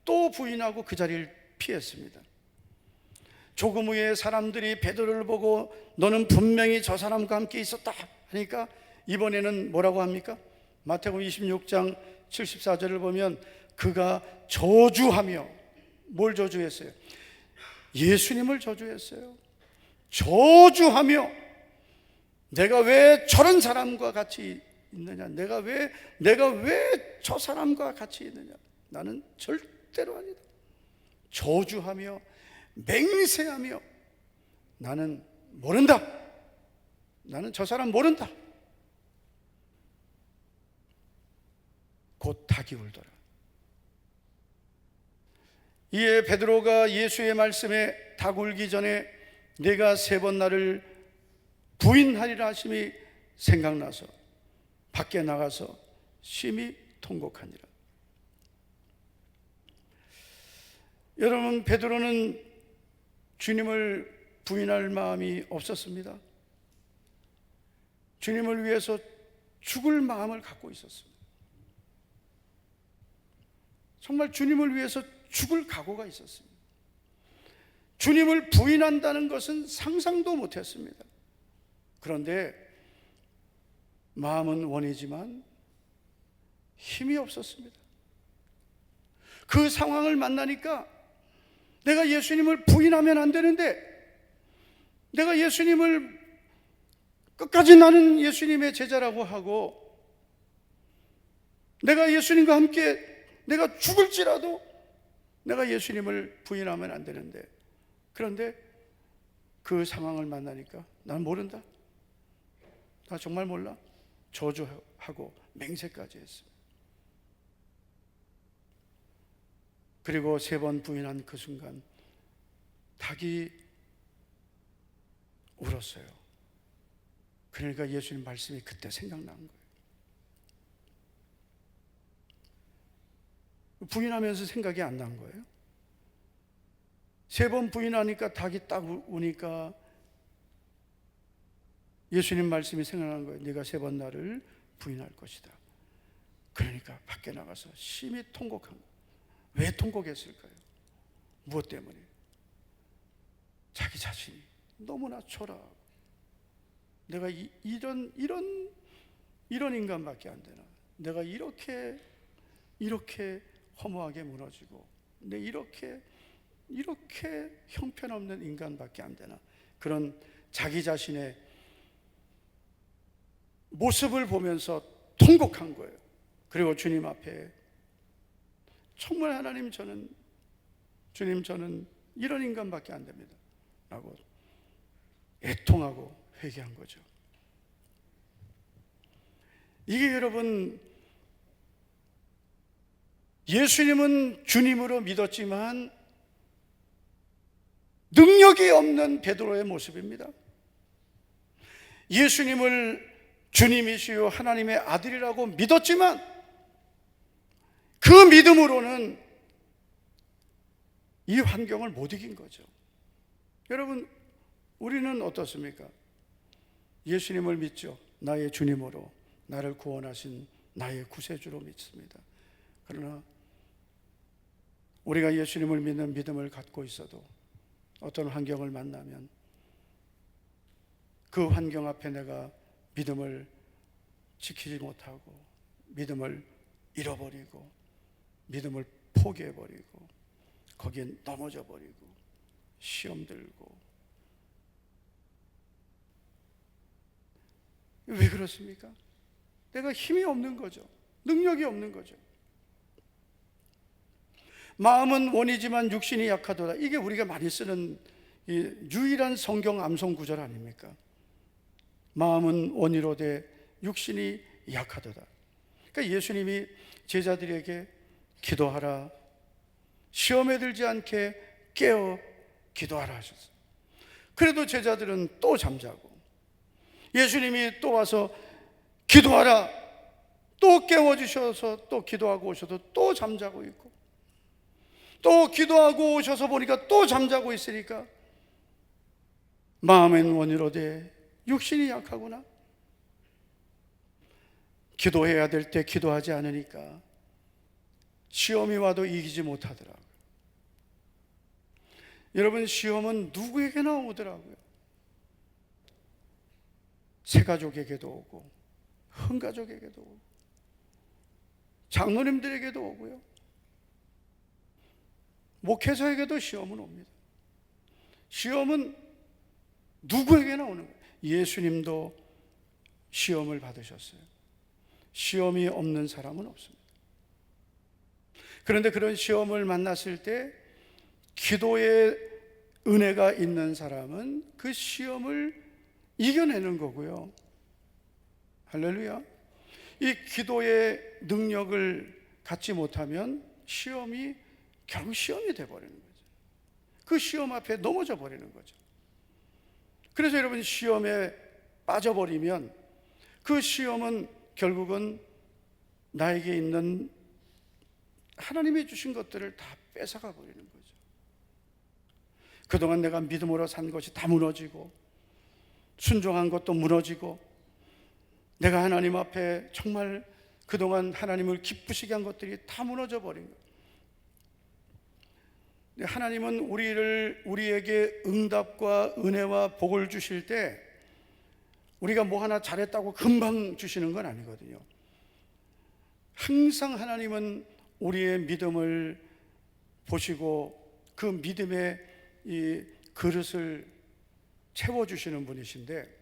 또 부인하고 그 자리를 피했습니다. 조금 후에 사람들이 베드로를 보고 너는 분명히 저 사람과 함께 있었다 하니까 이번에는 뭐라고 합니까? 마태복음 26장 74절을 보면 그가 저주하며, 뭘 저주했어요? 예수님을 저주했어요. 저주하며 내가 왜 저런 사람과 같이 있느냐, 내가 왜 저 사람과 같이 있느냐, 나는 절대로 아니다. 저주하며 맹세하며 나는 모른다, 나는 저 사람 모른다. 곧 닭이 울더라. 이에 베드로가 예수의 말씀에 닭 울기 전에 내가 3번 나를 부인하리라 하심이 생각나서 밖에 나가서 심히 통곡하니라. 여러분, 베드로는 주님을 부인할 마음이 없었습니다. 주님을 위해서 죽을 마음을 갖고 있었습니다. 정말 주님을 위해서 죽을 각오가 있었습니다. 주님을 부인한다는 것은 상상도 못했습니다. 그런데 마음은 원이지만 힘이 없었습니다. 그 상황을 만나니까 내가 예수님을 부인하면 안 되는데, 내가 예수님을 끝까지 나는 예수님의 제자라고 하고 내가 예수님과 함께 내가 죽을지라도 내가 예수님을 부인하면 안 되는데, 그런데 그 상황을 만나니까 난 모른다, 나 정말 몰라, 저주하고 맹세까지 했습니다. 그리고 3번 부인한 그 순간 닭이 울었어요. 그러니까 예수님 말씀이 그때 생각난 거예요. 부인하면서 생각이 안 난 거예요. 3번 부인하니까 닭이 딱 우니까 예수님 말씀이 생각난 거예요. 네가 3번 나를 부인할 것이다. 그러니까 밖에 나가서 심히 통곡한 거예요. 왜 통곡했을까요? 무엇 때문에? 자기 자신이 너무나 초라하고 내가 이런 인간밖에 안 되나, 내가 이렇게 허무하게 무너지고 내 이렇게 형편없는 인간밖에 안 되나, 그런 자기 자신의 모습을 보면서 통곡한 거예요. 그리고 주님 앞에 정말 하나님, 주님 저는 이런 인간밖에 안 됩니다 라고 애통하고 회개한 거죠. 이게 여러분, 예수님은 주님으로 믿었지만 능력이 없는 베드로의 모습입니다. 예수님을 주님이시요 하나님의 아들이라고 믿었지만 그 믿음으로는 이 환경을 못 이긴 거죠. 여러분, 우리는 어떻습니까? 예수님을 믿죠. 나의 주님으로, 나를 구원하신 나의 구세주로 믿습니다. 그러나 우리가 예수님을 믿는 믿음을 갖고 있어도 어떤 환경을 만나면 그 환경 앞에 내가 믿음을 지키지 못하고 믿음을 잃어버리고 믿음을 포기해버리고 거기에 넘어져 버리고 시험 들고. 왜 그렇습니까? 내가 힘이 없는 거죠. 능력이 없는 거죠. 마음은 원이지만 육신이 약하도다. 이게 우리가 많이 쓰는 이 유일한 성경 암송 구절 아닙니까? 마음은 원이로되 육신이 약하도다. 그러니까 예수님이 제자들에게 기도하라, 시험에 들지 않게 깨어 기도하라 하셨어요. 그래도 제자들은 또 잠자고, 예수님이 또 와서 기도하라, 또 깨워주셔서 또 기도하고 오셔도 또 잠자고 있고, 또 기도하고 오셔서 보니까 또 잠자고 있으니까 마음엔 원이로되 육신이 약하구나. 기도해야 될 때 기도하지 않으니까 시험이 와도 이기지 못하더라고요. 여러분, 시험은 누구에게나 오더라고요. 새가족에게도 오고 흥가족에게도 오고 장로님들에게도 오고요, 목회자에게도 시험은 옵니다. 시험은 누구에게나 오는 거예요. 예수님도 시험을 받으셨어요. 시험이 없는 사람은 없습니다. 그런데 그런 시험을 만났을 때 기도의 은혜가 있는 사람은 그 시험을 이겨내는 거고요. 할렐루야. 이 기도의 능력을 갖지 못하면 시험이 결국 시험이 돼버리는 거죠. 그 시험 앞에 넘어져 버리는 거죠. 그래서 여러분, 시험에 빠져버리면 그 시험은 결국은 나에게 있는 하나님이 주신 것들을 다 뺏어가 버리는 거죠. 그동안 내가 믿음으로 산 것이 다 무너지고, 순종한 것도 무너지고, 내가 하나님 앞에 정말 그동안 하나님을 기쁘시게 한 것들이 다 무너져 버린 거예요. 하나님은 우리에게 응답과 은혜와 복을 주실 때 우리가 뭐 하나 잘했다고 금방 주시는 건 아니거든요. 항상 하나님은 우리의 믿음을 보시고 그 믿음의 이 그릇을 채워주시는 분이신데,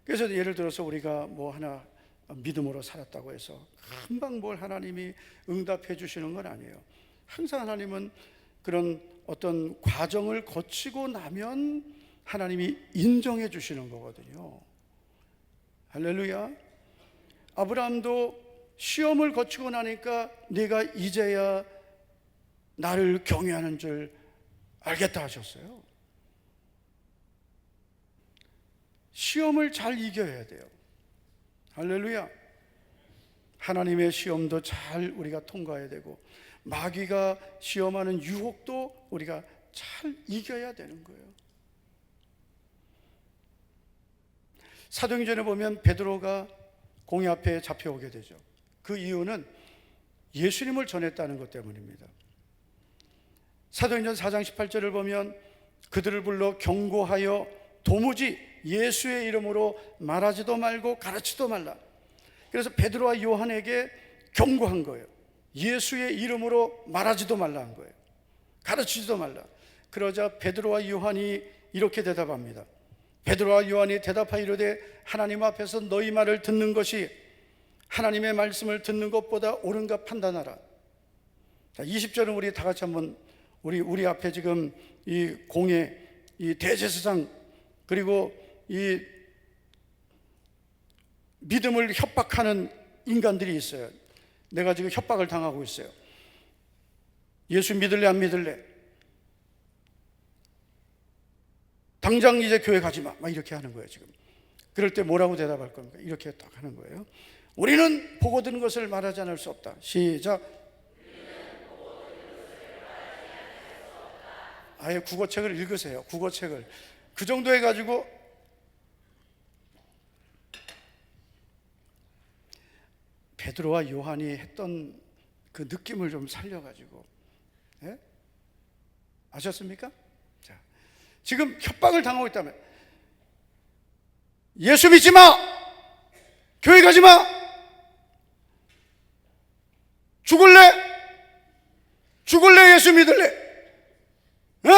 그래서 예를 들어서 우리가 뭐 하나 믿음으로 살았다고 해서 금방 뭘 하나님이 응답해 주시는 건 아니에요. 항상 하나님은 그런 어떤 과정을 거치고 나면 하나님이 인정해 주시는 거거든요. 할렐루야. 아브라함도 시험을 거치고 나니까 네가 이제야 나를 경외하는 줄 알겠다 하셨어요. 시험을 잘 이겨야 돼요. 할렐루야. 하나님의 시험도 잘 우리가 통과해야 되고, 마귀가 시험하는 유혹도 우리가 잘 이겨야 되는 거예요. 사도행전에 보면 베드로가 공회 앞에 잡혀오게 되죠. 그 이유는 예수님을 전했다는 것 때문입니다. 사도행전 4장 18절을 보면 그들을 불러 경고하여 도무지 예수의 이름으로 말하지도 말고 가르치도 말라. 그래서 베드로와 요한에게 경고한 거예요. 예수의 이름으로 말하지도 말라 한 거예요. 가르치지도 말라. 그러자 베드로와 요한이 이렇게 대답합니다. 베드로와 요한이 대답하이르되 하나님 앞에서 너희 말을 듣는 것이 하나님의 말씀을 듣는 것보다 옳은가 판단하라. 자, 20절은 우리 다 같이 한번 우리 앞에 지금 이 공회, 이 대제사장, 그리고 이 믿음을 협박하는 인간들이 있어요. 내가 지금 협박을 당하고 있어요. 예수 믿을래 안 믿을래? 당장 이제 교회 가지 마. 막 이렇게 하는 거예요 지금. 그럴 때 뭐라고 대답할 겁니까? 이렇게 딱 하는 거예요. 우리는 보고 들은 것을 말하지 않을 수 없다. 시작. 아예 국어책을 읽으세요. 국어책을. 그 정도 해가지고 베드로와 요한이 했던 그 느낌을 좀 살려가지고, 예? 아셨습니까? 자, 지금 협박을 당하고 있다면 예수 믿지 마. 교회 가지 마. 죽을래? 죽을래? 예수 믿을래? 어?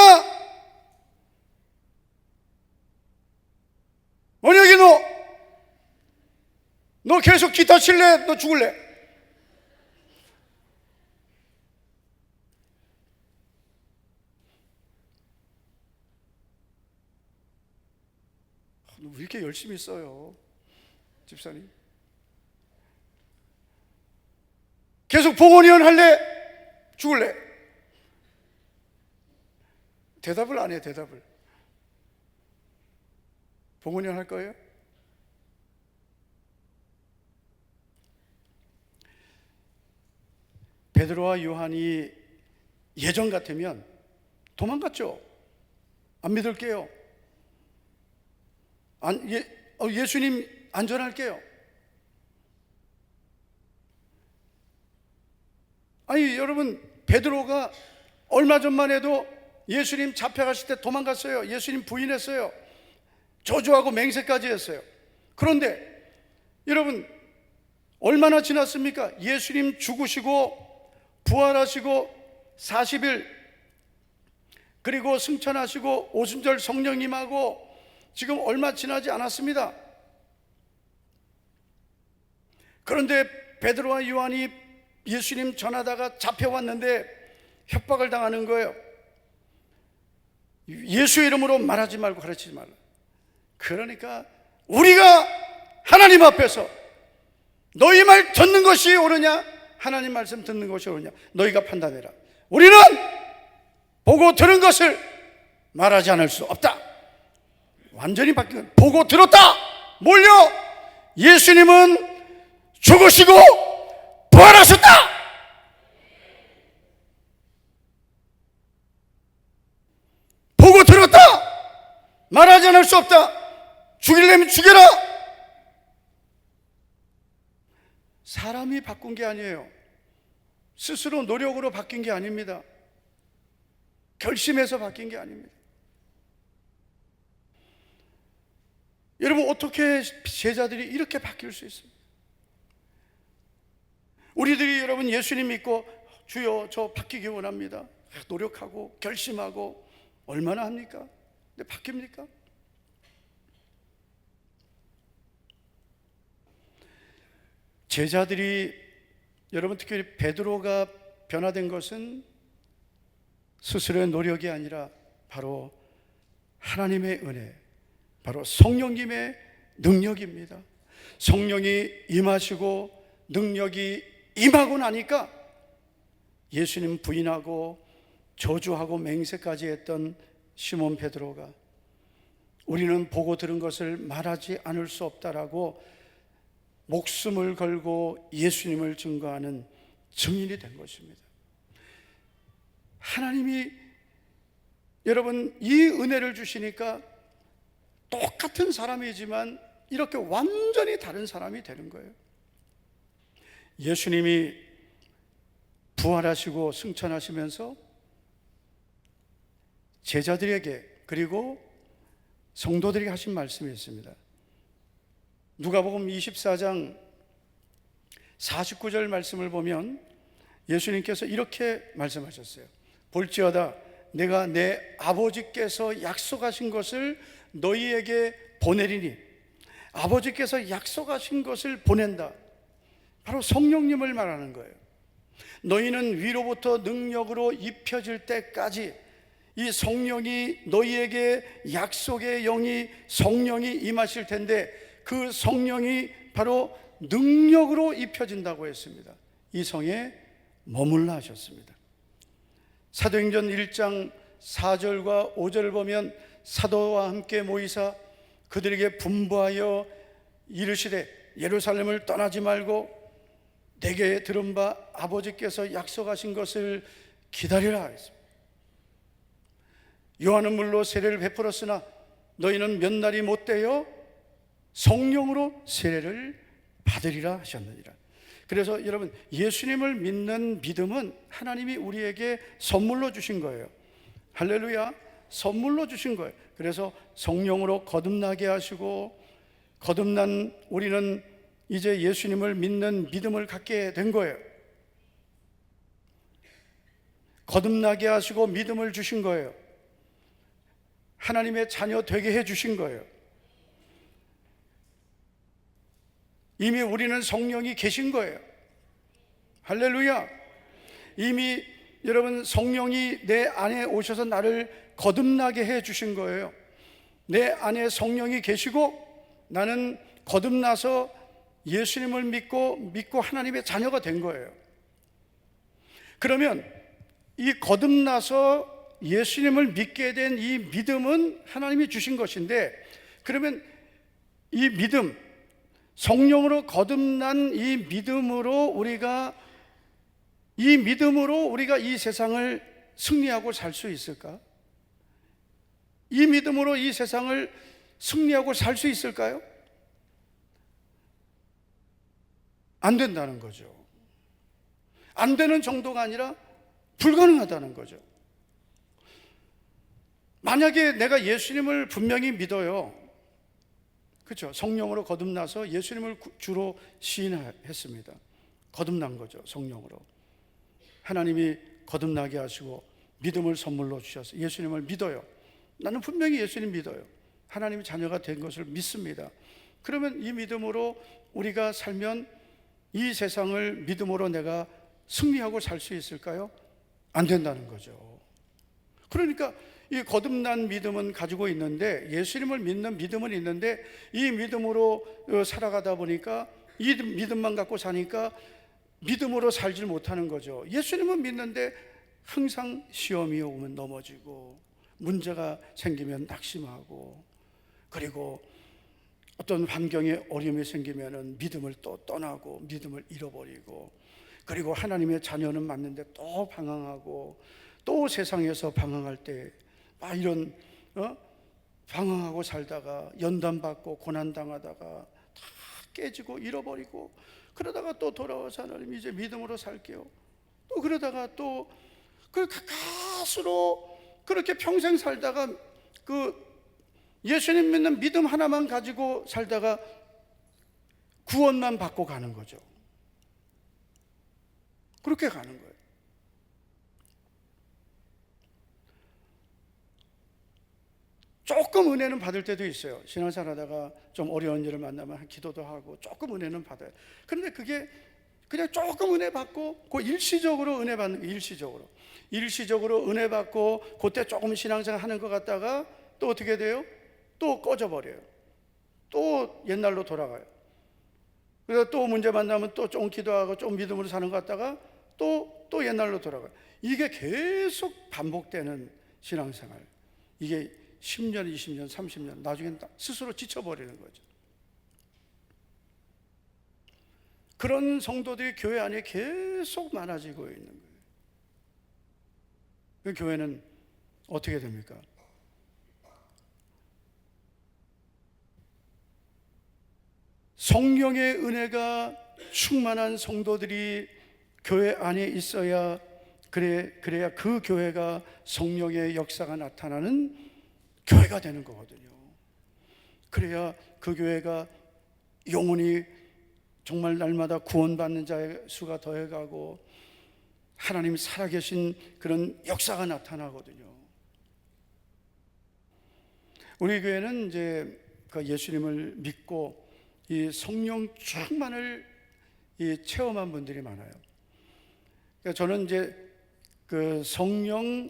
원혁이 너 계속 기타 칠래? 너 죽을래? 너 왜 이렇게 열심히 써요, 집사님? 계속 봉헌위원 할래? 죽을래? 대답을 안 해. 대답을. 봉헌위원 할 거예요? 베드로와 요한이 예전 같으면 도망갔죠. 안 믿을게요. 예수님 안전할게요. 아니 여러분, 베드로가 얼마 전만 해도 예수님 잡혀가실 때 도망갔어요. 예수님 부인했어요. 저주하고 맹세까지 했어요. 그런데 여러분, 얼마나 지났습니까? 예수님 죽으시고 부활하시고 40일, 그리고 승천하시고 오순절 성령님하고 지금 얼마 지나지 않았습니다. 그런데 베드로와 요한이 예수님 전하다가 잡혀왔는데 협박을 당하는 거예요. 예수 이름으로 말하지 말고 가르치지 말라. 그러니까 우리가 하나님 앞에서 너희 말 듣는 것이 옳으냐, 하나님 말씀 듣는 것이 옳으냐, 너희가 판단해라. 우리는 보고 들은 것을 말하지 않을 수 없다. 완전히 바뀐 거예요. 보고 들었다. 뭘요? 예수님은 죽으시고 부활하셨다. 보고 들었다. 말하지 않을 수 없다. 죽이려면 죽여라. 사람이 바꾼 게 아니에요. 스스로 노력으로 바뀐 게 아닙니다. 결심해서 바뀐 게 아닙니다. 여러분, 어떻게 제자들이 이렇게 바뀔 수 있습니까? 우리들이 여러분 예수님 믿고 주여 저 바뀌기 원합니다, 노력하고 결심하고 얼마나 합니까? 근데 바뀝니까? 제자들이, 여러분 특히 베드로가 변화된 것은 스스로의 노력이 아니라 바로 하나님의 은혜, 바로 성령님의 능력입니다. 성령이 임하시고 능력이 임하고 나니까 예수님 부인하고 저주하고 맹세까지 했던 시몬 베드로가 우리는 보고 들은 것을 말하지 않을 수 없다라고 목숨을 걸고 예수님을 증거하는 증인이 된 것입니다. 하나님이 여러분 이 은혜를 주시니까 똑같은 사람이지만 이렇게 완전히 다른 사람이 되는 거예요. 예수님이 부활하시고 승천하시면서 제자들에게 그리고 성도들에게 하신 말씀이 있습니다. 누가복음 24장 49절 말씀을 보면 예수님께서 이렇게 말씀하셨어요. 볼지어다 내가 내 아버지께서 약속하신 것을 너희에게 보내리니, 아버지께서 약속하신 것을 보낸다, 바로 성령님을 말하는 거예요. 너희는 위로부터 능력으로 입혀질 때까지 이 성령이 너희에게 약속의 영이 성령이 임하실 텐데 그 성령이 바로 능력으로 입혀진다고 했습니다. 이 성에 머물라 하셨습니다. 사도행전 1장 4절과 5절을 보면 사도와 함께 모이사 그들에게 분부하여 이르시되 예루살렘을 떠나지 말고 내게 들은 바 아버지께서 약속하신 것을 기다리라 했습니다. 요한은 물로 세례를 베풀었으나 너희는 몇 날이 못되어 성령으로 세례를 받으리라 하셨느니라. 그래서 여러분 예수님을 믿는 믿음은 하나님이 우리에게 선물로 주신 거예요. 할렐루야. 선물로 주신 거예요. 그래서 성령으로 거듭나게 하시고 거듭난 우리는 이제 예수님을 믿는 믿음을 갖게 된 거예요. 거듭나게 하시고 믿음을 주신 거예요. 하나님의 자녀 되게 해 주신 거예요. 이미 우리는 성령이 계신 거예요. 할렐루야. 이미 여러분 성령이 내 안에 오셔서 나를 거듭나게 해 주신 거예요. 내 안에 성령이 계시고 나는 거듭나서 예수님을 믿고 하나님의 자녀가 된 거예요. 그러면 이 거듭나서 예수님을 믿게 된 이 믿음은 하나님이 주신 것인데, 그러면 이 믿음, 성령으로 거듭난 이 믿음으로 우리가 이 세상을 승리하고 살 수 있을까? 이 믿음으로 이 세상을 승리하고 살 수 있을까요? 안 된다는 거죠. 안 되는 정도가 아니라 불가능하다는 거죠. 만약에 내가 예수님을 분명히 믿어요. 그렇죠? 성령으로 거듭나서 예수님을 주로 시인했습니다. 거듭난 거죠. 성령으로 하나님이 거듭나게 하시고 믿음을 선물로 주셔서 예수님을 믿어요. 나는 분명히 예수님 믿어요. 하나님의 자녀가 된 것을 믿습니다. 그러면 이 믿음으로 우리가 살면 이 세상을 믿음으로 내가 승리하고 살 수 있을까요? 안 된다는 거죠. 그러니까 이 거듭난 믿음은 가지고 있는데, 예수님을 믿는 믿음은 있는데, 이 믿음으로 살아가다 보니까, 이 믿음만 갖고 사니까 믿음으로 살질 못하는 거죠. 예수님은 믿는데 항상 시험이 오면 넘어지고, 문제가 생기면 낙심하고, 그리고 어떤 환경에 어려움이 생기면 믿음을 또 떠나고 믿음을 잃어버리고, 그리고 하나님의 자녀는 맞는데 또 방황하고, 또 세상에서 방황할 때 막 이런 방황하고 살다가 연단받고 고난당하다가 다 깨지고 잃어버리고, 그러다가 또 돌아와서 하나님 이제 믿음으로 살게요. 또 그러다가 또 그 가까스로 그렇게 평생 살다가 그 예수님 믿는 믿음 하나만 가지고 살다가 구원만 받고 가는 거죠. 그렇게 가는 거예요. 조금 은혜는 받을 때도 있어요. 신앙생활 하다가 좀 어려운 일을 만나면 기도도 하고 조금 은혜는 받아요. 그런데 그게 그냥 조금 은혜 받고 그 일시적으로 은혜 받는 거예요. 일시적으로 은혜 받고 그때 조금 신앙생활 하는 것 같다가 또 어떻게 돼요? 또 꺼져버려요. 또 옛날로 돌아가요. 그래서 또 문제 만나면 또 조금 기도하고 좀 믿음으로 사는 것 같다가 또 옛날로 돌아가요. 이게 계속 반복되는 신앙생활. 이게 10년, 20년, 30년 나중엔 스스로 지쳐버리는 거죠. 그런 성도들이 교회 안에 계속 많아지고 있는 거예요. 그 교회는 어떻게 됩니까? 성령의 은혜가 충만한 성도들이 교회 안에 있어야 그래야 그 교회가 성령의 역사가 나타나는 교회가 되는 거거든요. 그래야 그 교회가 영혼이 정말 날마다 구원받는 자의 수가 더해가고 하나님 살아계신 그런 역사가 나타나거든요. 우리 교회는 이제 그 예수님을 믿고 이 성령 충만을 체험한 분들이 많아요. 그러니까 저는 이제 그 성령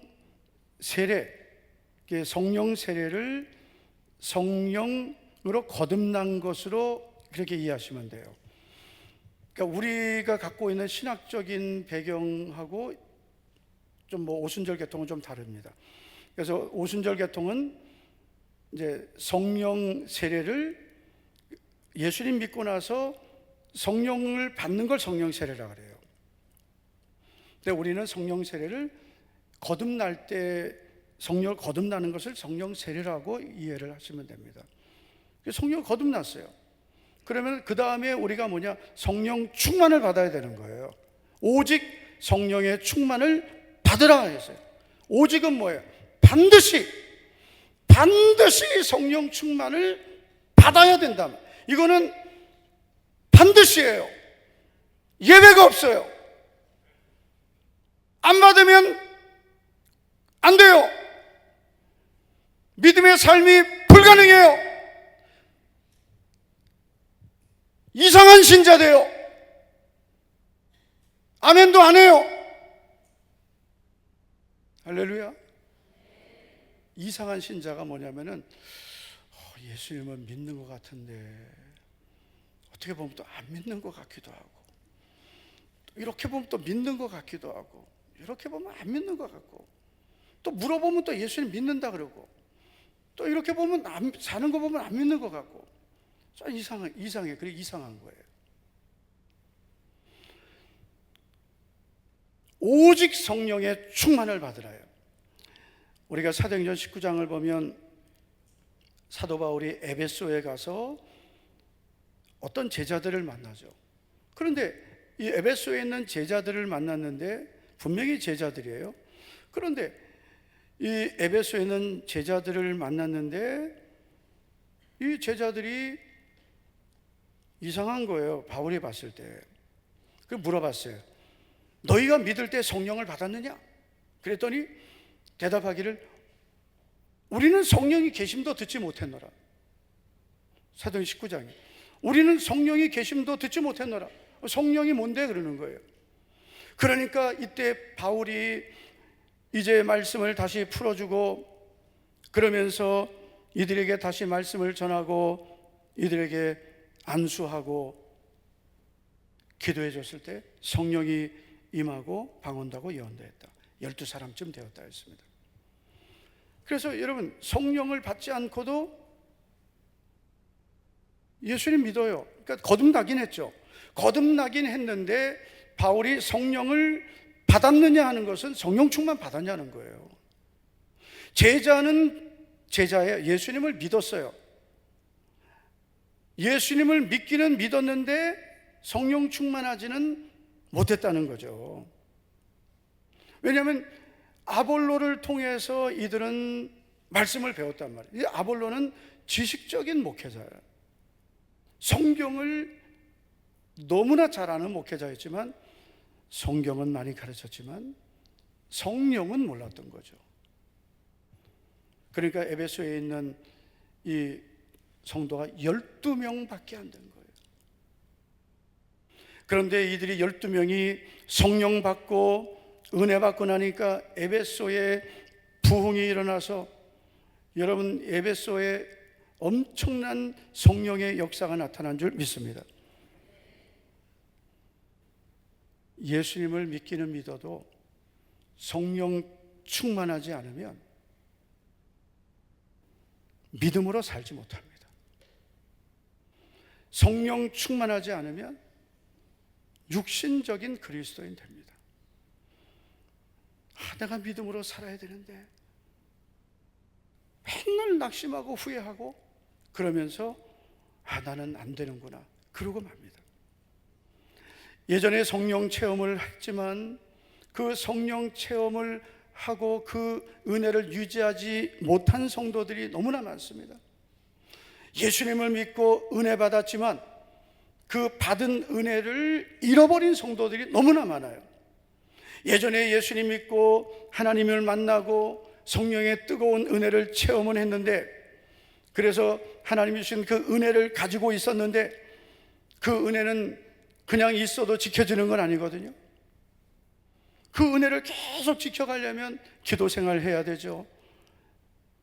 세례를 성령으로 거듭난 것으로 그렇게 이해하시면 돼요. 그러니까 우리가 갖고 있는 신학적인 배경하고 좀 오순절 계통은 좀 다릅니다. 그래서 오순절 계통은 이제 성령 세례를 예수님 믿고 나서 성령을 받는 걸 성령 세례라고 그래요. 근데 우리는 성령 세례를 거듭날 때 성령을 거듭나는 것을 성령 세례라고 이해를 하시면 됩니다. 성령 거듭났어요. 그러면 그 다음에 우리가 뭐냐? 성령 충만을 받아야 되는 거예요. 오직 성령의 충만을 받으라 했어요. 오직은 뭐예요? 반드시 성령 충만을 받아야 된다. 이거는 반드시 해요. 예외가 없어요. 안 받으면 안 돼요. 믿음의 삶이 불가능해요. 이상한 신자 돼요. 아멘도 안 해요. 할렐루야. 이상한 신자가 뭐냐면은 예수님을 믿는 것 같은데 어떻게 보면 또 안 믿는 것 같기도 하고, 이렇게 보면 또 믿는 것 같기도 하고, 이렇게 보면 안 믿는 것 같고, 또 물어보면 또 예수님 믿는다 그러고, 또 이렇게 보면 사는 거 보면 안 믿는 것 같고, 이상해. 그래 이상한 거예요. 오직 성령의 충만을 받으라요. 우리가 사도행전 19장을 보면 사도 바울이 에베소에 가서 어떤 제자들을 만나죠. 그런데 이 에베소에 있는 제자들을 만났는데 분명히 제자들이에요. 그런데 이 에베소에 있는 제자들을 만났는데 이 제자들이 이상한 거예요. 바울이 봤을 때. 그래서 물어봤어요. 너희가 믿을 때 성령을 받았느냐? 그랬더니 대답하기를 우리는 성령이 계심도 듣지 못했노라. 사도행 19장에 우리는 성령이 계심도 듣지 못했노라. 성령이 뭔데 그러는 거예요. 그러니까 이때 바울이 이제 말씀을 다시 풀어주고 그러면서 이들에게 다시 말씀을 전하고 이들에게 안수하고 기도해 줬을 때 성령이 임하고 방언다고 예언도 했다. 12사람쯤 되었다 했습니다. 그래서 여러분 성령을 받지 않고도 예수님 믿어요. 그러니까 거듭나긴 했죠. 거듭나긴 했는데 바울이 성령을 받았느냐 하는 것은 성령 충만 받았냐는 거예요. 제자는 제자예요. 예수님을 믿었어요. 예수님을 믿기는 믿었는데 성령 충만하지는 못했다는 거죠. 왜냐하면 아볼로를 통해서 이들은 말씀을 배웠단 말이에요. 이 아볼로는 지식적인 목회자예요. 성경을 너무나 잘 아는 목회자였지만 성경은 많이 가르쳤지만 성령은 몰랐던 거죠. 그러니까 에베소에 있는 이 성도가 12명밖에 안 된 거예요. 그런데 이들이 12명이 성령 받고 은혜 받고 나니까 에베소에 부흥이 일어나서 여러분 에베소에 엄청난 성령의 역사가 나타난 줄 믿습니다. 예수님을 믿기는 믿어도 성령 충만하지 않으면 믿음으로 살지 못합니다. 성령 충만하지 않으면 육신적인 그리스도인 됩니다. 내가 믿음으로 살아야 되는데 맨날 낙심하고 후회하고 그러면서 나는 안 되는구나 그러고 맙니다. 예전에 성령 체험을 했지만 그 성령 체험을 하고 그 은혜를 유지하지 못한 성도들이 너무나 많습니다. 예수님을 믿고 은혜 받았지만 그 받은 은혜를 잃어버린 성도들이 너무나 많아요. 예전에 예수님 믿고 하나님을 만나고 성령의 뜨거운 은혜를 체험은 했는데 그래서 하나님이 주신 그 은혜를 가지고 있었는데 그 은혜는 그냥 있어도 지켜지는 건 아니거든요. 그 은혜를 계속 지켜가려면 기도 생활을 해야 되죠.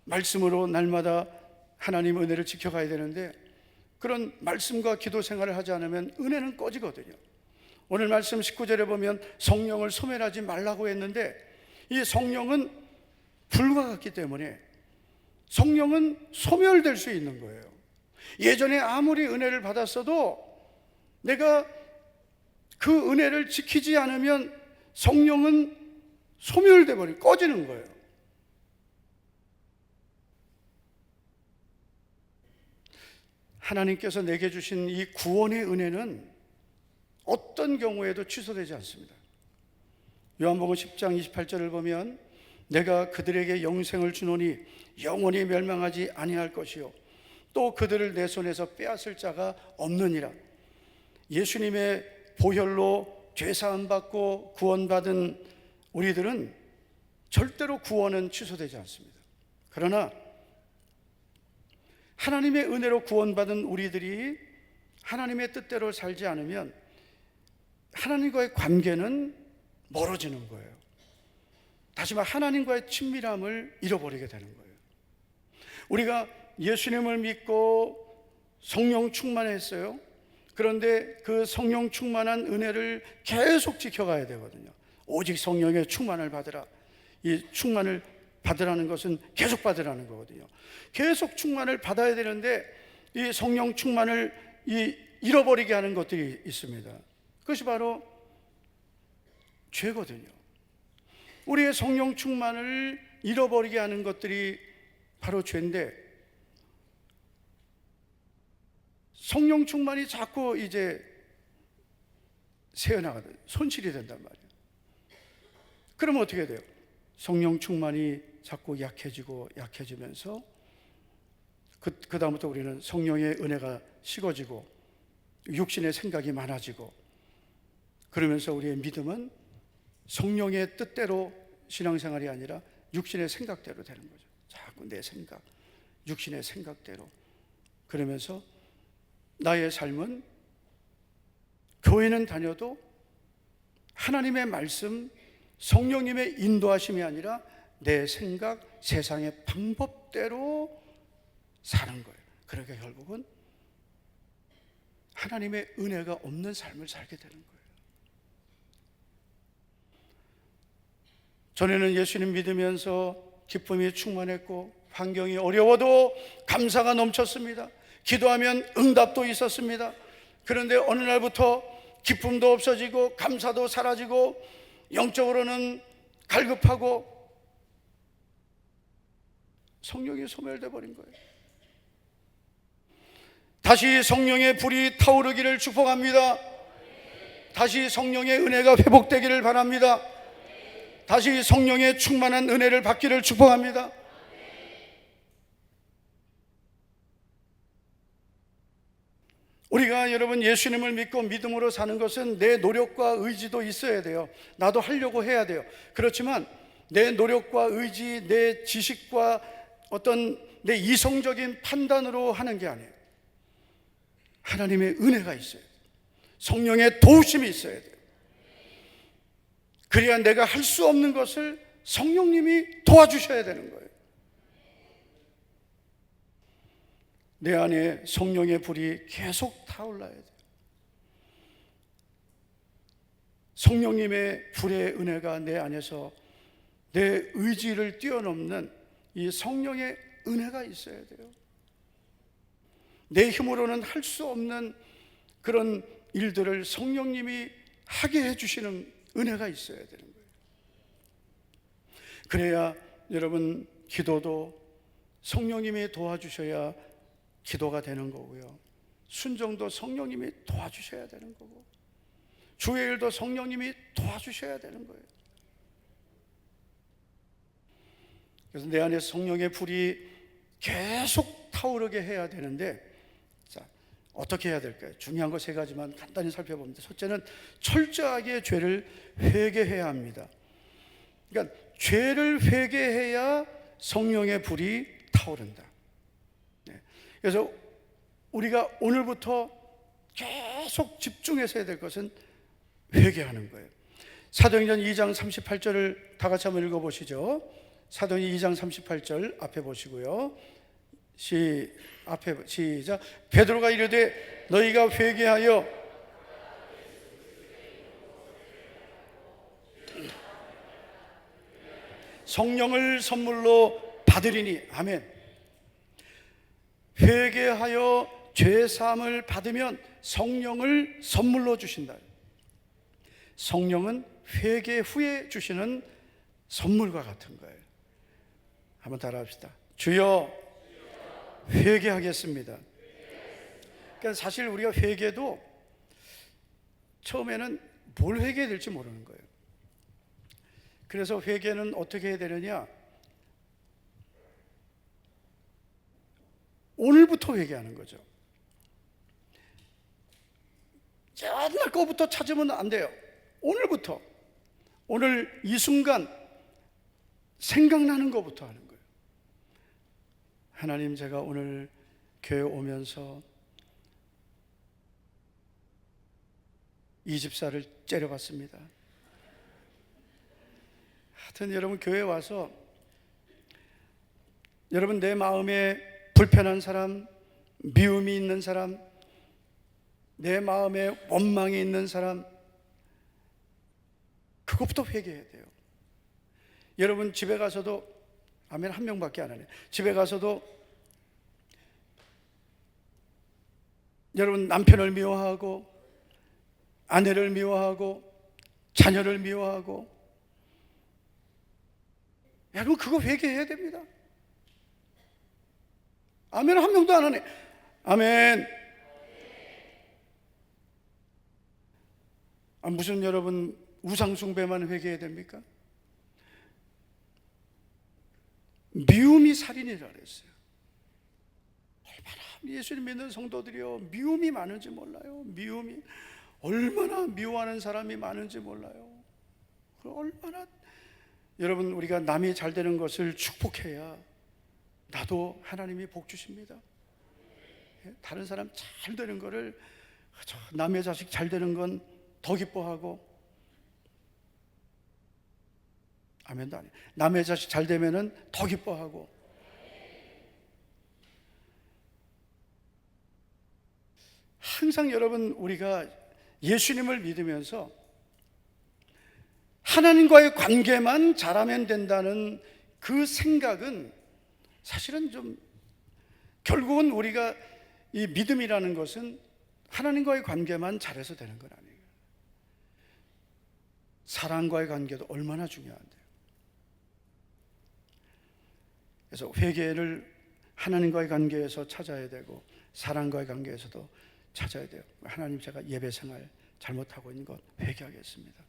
말씀으로 날마다 하나님 은혜를 지켜가야 되는데 그런 말씀과 기도 생활을 하지 않으면 은혜는 꺼지거든요. 오늘 말씀 19절에 보면 성령을 소멸하지 말라고 했는데 이 성령은 불과 같기 때문에 성령은 소멸될 수 있는 거예요. 예전에 아무리 은혜를 받았어도 내가 그 은혜를 지키지 않으면 성령은 소멸돼 버리고 꺼지는 거예요. 하나님께서 내게 주신 이 구원의 은혜는 어떤 경우에도 취소되지 않습니다. 요한복음 10장 28절을 보면 내가 그들에게 영생을 주노니 영원히 멸망하지 아니할 것이요 또 그들을 내 손에서 빼앗을 자가 없느니라. 예수님의 보혈로 죄사함 받고 구원받은 우리들은 절대로 구원은 취소되지 않습니다. 그러나 하나님의 은혜로 구원받은 우리들이 하나님의 뜻대로 살지 않으면 하나님과의 관계는 멀어지는 거예요. 다시 말해 하나님과의 친밀함을 잃어버리게 되는 거예요. 우리가 예수님을 믿고 성령 충만했어요. 그런데 그 성령 충만한 은혜를 계속 지켜가야 되거든요. 오직 성령의 충만을 받으라. 이 충만을 받으라는 것은 계속 받으라는 거거든요. 계속 충만을 받아야 되는데 이 성령 충만을 잃어버리게 하는 것들이 있습니다. 그것이 바로 죄거든요. 우리의 성령 충만을 잃어버리게 하는 것들이 바로 죄인데, 성령 충만이 자꾸 이제 새어나가든 손실이 된단 말이에요. 그러면 어떻게 돼요? 성령 충만이 자꾸 약해지면서 그 다음부터 우리는 성령의 은혜가 식어지고 육신의 생각이 많아지고, 그러면서 우리의 믿음은 성령의 뜻대로 신앙생활이 아니라 육신의 생각대로 되는 거죠. 자꾸 내 생각, 육신의 생각대로. 그러면서 나의 삶은 교회는 다녀도 하나님의 말씀, 성령님의 인도하심이 아니라 내 생각, 세상의 방법대로 사는 거예요. 그러니까 결국은 하나님의 은혜가 없는 삶을 살게 되는 거예요. 전에는 예수님 믿으면서 기쁨이 충만했고 환경이 어려워도 감사가 넘쳤습니다. 기도하면 응답도 있었습니다. 그런데 어느 날부터 기쁨도 없어지고 감사도 사라지고 영적으로는 갈급하고 성령이 소멸돼 버린 거예요. 다시 성령의 불이 타오르기를 축복합니다. 다시 성령의 은혜가 회복되기를 바랍니다. 다시 성령의 충만한 은혜를 받기를 축복합니다. 우리가 여러분 예수님을 믿고 믿음으로 사는 것은 내 노력과 의지도 있어야 돼요. 나도 하려고 해야 돼요. 그렇지만 내 노력과 의지, 내 지식과 어떤 내 이성적인 판단으로 하는 게 아니에요. 하나님의 은혜가 있어야 돼요. 성령의 도우심이 있어야 돼요. 그래야 내가 할 수 없는 것을 성령님이 도와주셔야 되는 거예요. 내 안에 성령의 불이 계속 타올라야 돼요. 성령님의 불의 은혜가 내 안에서 내 의지를 뛰어넘는 이 성령의 은혜가 있어야 돼요. 내 힘으로는 할 수 없는 그런 일들을 성령님이 하게 해주시는 은혜가 있어야 되는 거예요. 그래야 여러분 기도도 성령님이 도와주셔야 기도가 되는 거고요. 순종도 성령님이 도와주셔야 되는 거고, 주의 일도 성령님이 도와주셔야 되는 거예요. 그래서 내 안에 성령의 불이 계속 타오르게 해야 되는데, 자, 어떻게 해야 될까요? 중요한 거 세 가지만 간단히 살펴봅니다. 첫째는 철저하게 죄를 회개해야 합니다. 그러니까 죄를 회개해야 성령의 불이 타오른다. 그래서 우리가 오늘부터 계속 집중해서 해야 될 것은 회개하는 거예요. 사도행전 2장 38절을 다 같이 한번 읽어보시죠. 사도행전 2장 38절 앞에 보시고요. 시작. 베드로가 이르되 너희가 회개하여 성령을 선물로 받으리니. 아멘. 회개하여 죄사함을 받으면 성령을 선물로 주신다. 성령은 회개 후에 주시는 선물과 같은 거예요. 한번 따라합시다. 주여 회개하겠습니다. 그러니까 사실 우리가 회개도 처음에는 뭘 회개해야 될지 모르는 거예요. 그래서 회개는 어떻게 해야 되느냐? 오늘부터 회개하는 거죠. 옛날 거부터 찾으면 안 돼요. 오늘부터, 오늘 이 순간 생각나는 것부터 하는 거예요. 하나님, 제가 오늘 교회 오면서 이 집사를 째려봤습니다. 하여튼 여러분, 교회 와서 여러분 내 마음에 불편한 사람, 미움이 있는 사람, 내 마음에 원망이 있는 사람, 그것부터 회개해야 돼요. 여러분 집에 가서도, 아멘, 한 명밖에 안 하네. 집에 가서도 여러분 남편을 미워하고 아내를 미워하고 자녀를 미워하고, 여러분 그거 회개해야 됩니다. 아멘, 한 명도 안 하네. 아멘. 무슨 여러분 우상숭배만 회개해야 됩니까? 미움이 살인이라 그랬어요. 얼마나 예수님 믿는 성도들이요, 미움이 많은지 몰라요. 미움이 얼마나 미워하는 사람이 많은지 몰라요. 얼마나 여러분, 우리가 남이 잘 되는 것을 축복해야 나도 하나님이 복 주십니다. 다른 사람 잘 되는 거를, 남의 자식 잘 되는 건 더 기뻐하고, 아멘도 아니에요. 남의 자식 잘 되면은 더 기뻐하고. 항상 여러분, 우리가 예수님을 믿으면서 하나님과의 관계만 잘하면 된다는 그 생각은 사실은 좀, 결국은 우리가 이 믿음이라는 것은 하나님과의 관계만 잘해서 되는 건 아니에요. 사랑과의 관계도 얼마나 중요한데요. 그래서 회개를 하나님과의 관계에서 찾아야 되고, 사랑과의 관계에서도 찾아야 돼요. 하나님, 제가 예배 생활 잘못하고 있는 것 회개하겠습니다.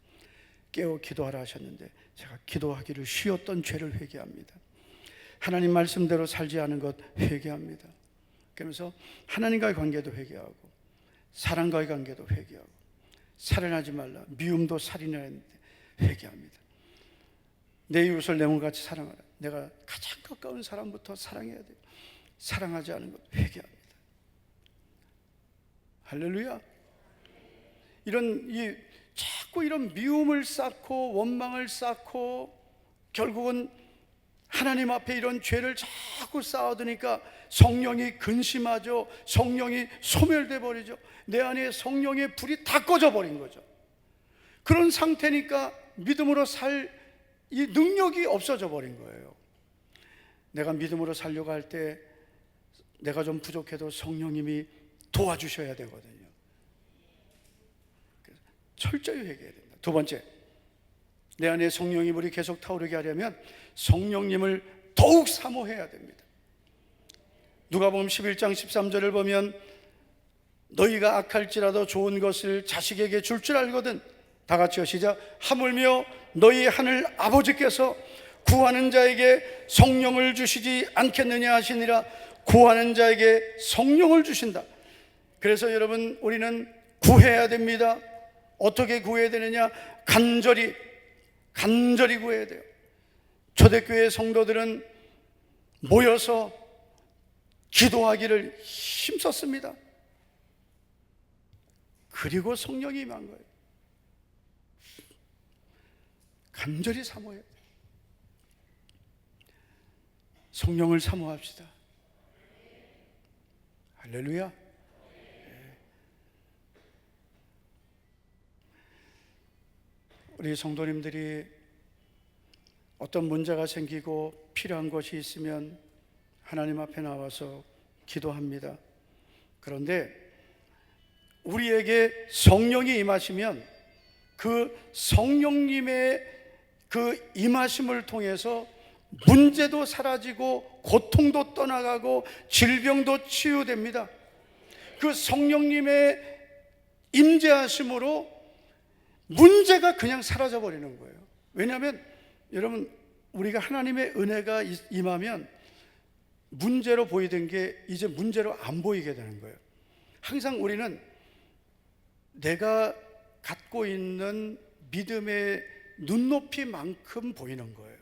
깨어 기도하라 하셨는데 제가 기도하기를 쉬었던 죄를 회개합니다. 하나님 말씀대로 살지 않은 것 회개합니다. 그러면서 하나님과의 관계도 회개하고, 사랑과의 관계도 회개하고, 살인하지 말라, 미움도 살인하는데 회개합니다. 내 이웃을 내 몸같이 사랑하라. 내가 가장 가까운 사람부터 사랑해야 돼요. 사랑하지 않은 것 회개합니다. 할렐루야. 자꾸 이런 미움을 쌓고 원망을 쌓고, 결국은 하나님 앞에 이런 죄를 자꾸 쌓아두니까 성령이 근심하죠. 성령이 소멸돼 버리죠. 내 안에 성령의 불이 다 꺼져 버린 거죠. 그런 상태니까 믿음으로 살 이 능력이 없어져 버린 거예요. 내가 믿음으로 살려고 할 때 내가 좀 부족해도 성령님이 도와주셔야 되거든요. 그래서 철저히 회개해야 됩니다. 두 번째, 내 안에 성령의 불이 계속 타오르게 하려면 성령님을 더욱 사모해야 됩니다. 누가복음 11장 13절을 보면, 너희가 악할지라도 좋은 것을 자식에게 줄 줄 알거든. 다 같이요, 시작. 하물며 너희 하늘 아버지께서 구하는 자에게 성령을 주시지 않겠느냐 하시니라. 구하는 자에게 성령을 주신다. 그래서 여러분, 우리는 구해야 됩니다. 어떻게 구해야 되느냐? 간절히 구해야 돼요. 초대교회 성도들은 모여서 기도하기를 힘썼습니다. 그리고 성령이 임한 거예요. 간절히 사모해야 돼요. 성령을 사모합시다. 할렐루야. 우리 성도님들이 어떤 문제가 생기고 필요한 것이 있으면 하나님 앞에 나와서 기도합니다. 그런데 우리에게 성령이 임하시면 그 성령님의 그 임하심을 통해서 문제도 사라지고 고통도 떠나가고 질병도 치유됩니다. 그 성령님의 임재하심으로 문제가 그냥 사라져 버리는 거예요. 왜냐하면 여러분, 우리가 하나님의 은혜가 임하면 문제로 보이던 게 이제 문제로 안 보이게 되는 거예요. 항상 우리는 내가 갖고 있는 믿음의 눈높이만큼 보이는 거예요.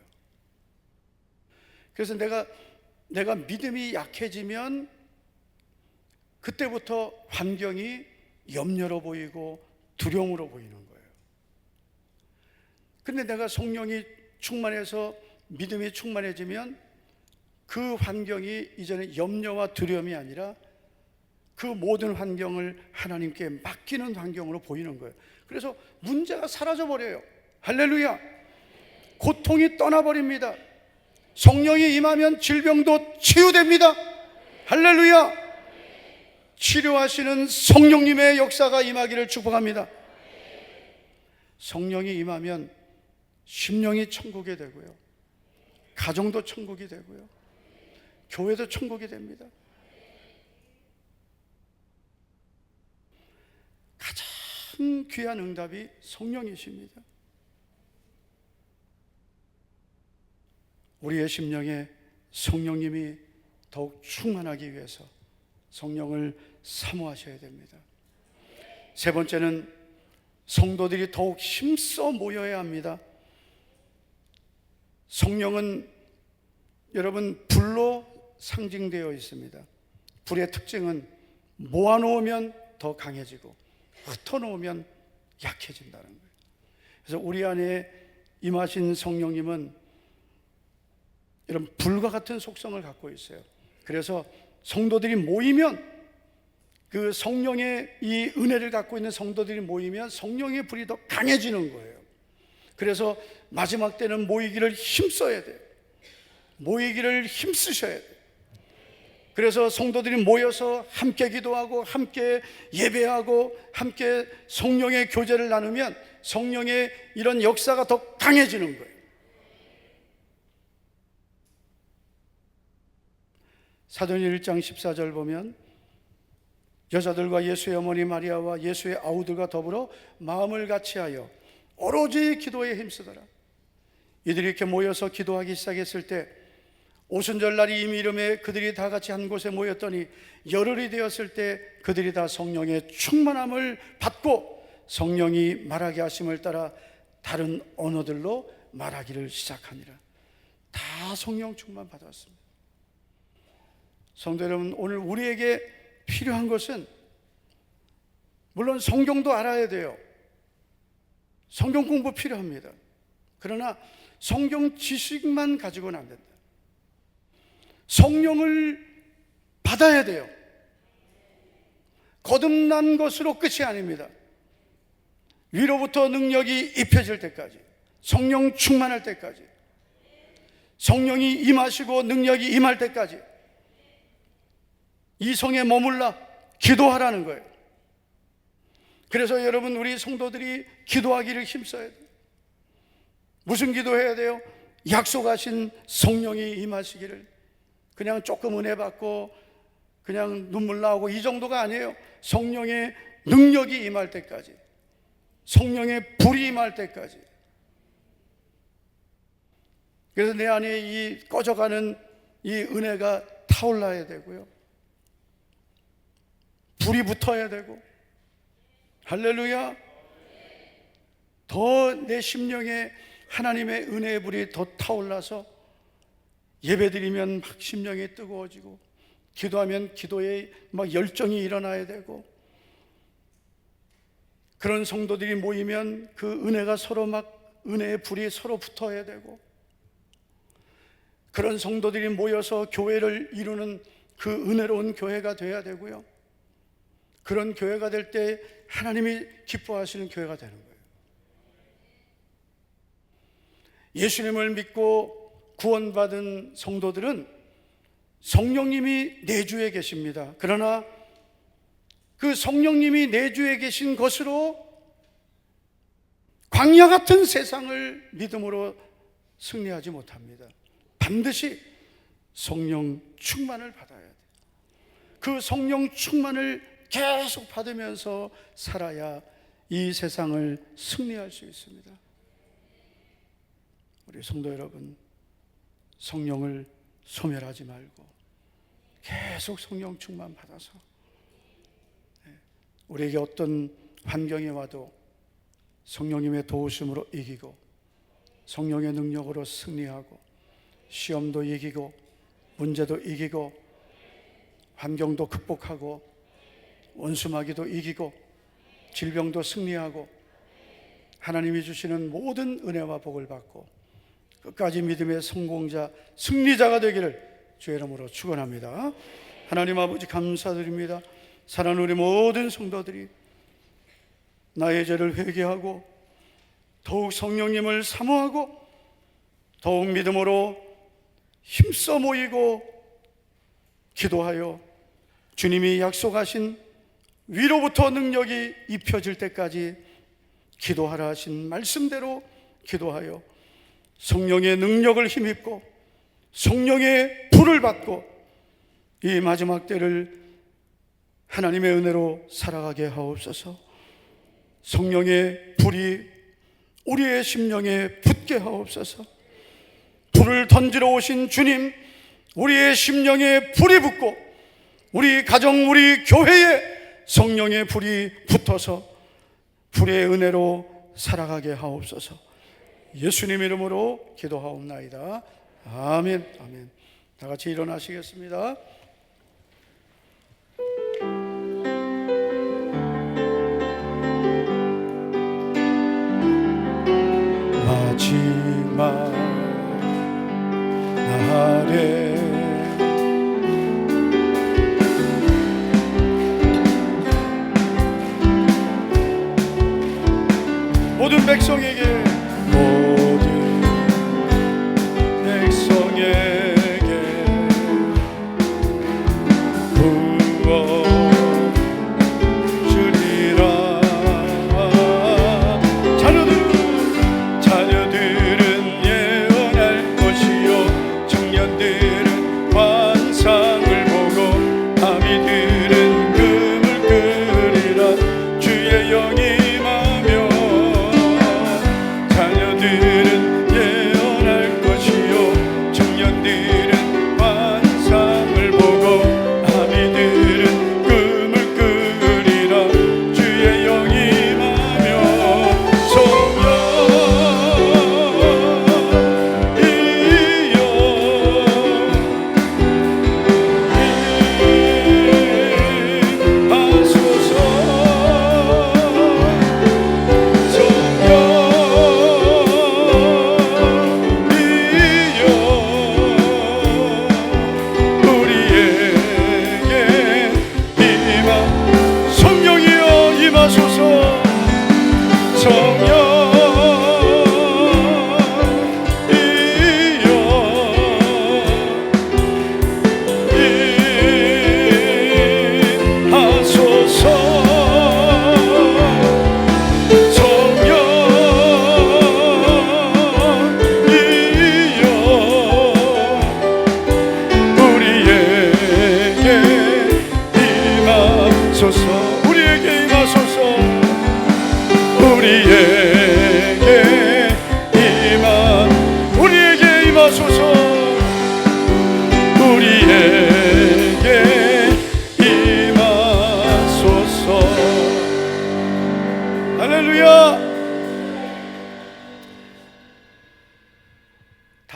그래서 내가 믿음이 약해지면 그때부터 환경이 염려로 보이고 두려움으로 보이는 거예요. 근데 내가 성령이 충만해서 믿음이 충만해지면 그 환경이 이제는 염려와 두려움이 아니라 그 모든 환경을 하나님께 맡기는 환경으로 보이는 거예요. 그래서 문제가 사라져 버려요. 할렐루야. 고통이 떠나버립니다. 성령이 임하면 질병도 치유됩니다. 할렐루야. 치료하시는 성령님의 역사가 임하기를 축복합니다. 성령이 임하면 심령이 천국이 되고요, 가정도 천국이 되고요, 교회도 천국이 됩니다. 가장 귀한 응답이 성령이십니다. 우리의 심령에 성령님이 더욱 충만하기 위해서 성령을 사모하셔야 됩니다. 세 번째는 성도들이 더욱 힘써 모여야 합니다. 성령은 여러분 불로 상징되어 있습니다. 불의 특징은 모아놓으면 더 강해지고 흩어놓으면 약해진다는 거예요. 그래서 우리 안에 임하신 성령님은 이런 불과 같은 속성을 갖고 있어요. 그래서 성도들이 모이면, 그 성령의 이 은혜를 갖고 있는 성도들이 모이면 성령의 불이 더 강해지는 거예요. 그래서 마지막 때는 모이기를 힘써야 돼요. 모이기를 힘쓰셔야 돼요. 그래서 성도들이 모여서 함께 기도하고 함께 예배하고 함께 성령의 교제를 나누면 성령의 이런 역사가 더 강해지는 거예요. 사도행전 1장 14절 보면 여자들과 예수의 어머니 마리아와 예수의 아우들과 더불어 마음을 같이하여 오로지 기도에 힘쓰더라. 이들이 이렇게 모여서 기도하기 시작했을 때 오순절 날이 이미 이름에 그들이 다 같이 한 곳에 모였더니 열흘이 되었을 때 그들이 다 성령의 충만함을 받고 성령이 말하게 하심을 따라 다른 언어들로 말하기를 시작하니라. 다 성령 충만 받았습니다. 성도 여러분, 오늘 우리에게 필요한 것은 물론 성경도 알아야 돼요. 성경 공부 필요합니다. 그러나 성경 지식만 가지고는 안 된다. 성령을 받아야 돼요. 거듭난 것으로 끝이 아닙니다. 위로부터 능력이 입혀질 때까지, 성령 충만할 때까지, 성령이 임하시고 능력이 임할 때까지 이 성에 머물러 기도하라는 거예요. 그래서 여러분, 우리 성도들이 기도하기를 힘써야 돼요. 무슨 기도해야 돼요? 약속하신 성령이 임하시기를. 그냥 조금 은혜 받고 그냥 눈물 나오고 이 정도가 아니에요. 성령의 능력이 임할 때까지, 성령의 불이 임할 때까지. 그래서 내 안에 이 꺼져가는 이 은혜가 타올라야 되고요, 불이 붙어야 되고, 할렐루야. 더 내 심령에 하나님의 은혜의 불이 더 타올라서 예배드리면 막 심령이 뜨거워지고, 기도하면 기도에 막 열정이 일어나야 되고, 그런 성도들이 모이면 그 은혜가 서로 막 은혜의 불이 서로 붙어야 되고, 그런 성도들이 모여서 교회를 이루는 그 은혜로운 교회가 돼야 되고요, 그런 교회가 될 때 하나님이 기뻐하시는 교회가 되는 거예요. 예수님을 믿고 구원받은 성도들은 성령님이 내주에 계십니다. 그러나 그 성령님이 내주에 계신 것으로 광야 같은 세상을 믿음으로 승리하지 못합니다. 반드시 성령 충만을 받아야 돼요. 그 성령 충만을 계속 받으면서 살아야 이 세상을 승리할 수 있습니다. 우리 성도 여러분, 성령을 소멸하지 말고 계속 성령 충만 받아서 우리에게 어떤 환경이 와도 성령님의 도우심으로 이기고 성령의 능력으로 승리하고 시험도 이기고 문제도 이기고 환경도 극복하고 원수마귀도 이기고 질병도 승리하고 하나님이 주시는 모든 은혜와 복을 받고 끝까지 믿음의 성공자, 승리자가 되기를 주의 이름으로 축원합니다. 하나님 아버지 감사드립니다. 사랑하는 우리 모든 성도들이 나의 죄를 회개하고 더욱 성령님을 사모하고 더욱 믿음으로 힘써 모이고 기도하여 주님이 약속하신 위로부터 능력이 입혀질 때까지 기도하라 하신 말씀대로 기도하여 성령의 능력을 힘입고 성령의 불을 받고 이 마지막 때를 하나님의 은혜로 살아가게 하옵소서. 성령의 불이 우리의 심령에 붙게 하옵소서. 불을 던지러 오신 주님, 우리의 심령에 불이 붙고 우리 가정, 우리 교회에 성령의 불이 붙어서 불의 은혜로 살아가게 하옵소서. 예수님 이름으로 기도하옵나이다. 아멘. 아멘. 다 같이 일어나시겠습니다. 마지막 날에 모든 백성에게 자녀들은 예언할 것이요 청년들은 환상을 보고 아미들은 금을 끓이라 주의 영이 임하며 자녀들은 예언할 것이요 청년들은 환상을 보고 아미들은 금을 끓이라 주의 영이 임하며 성령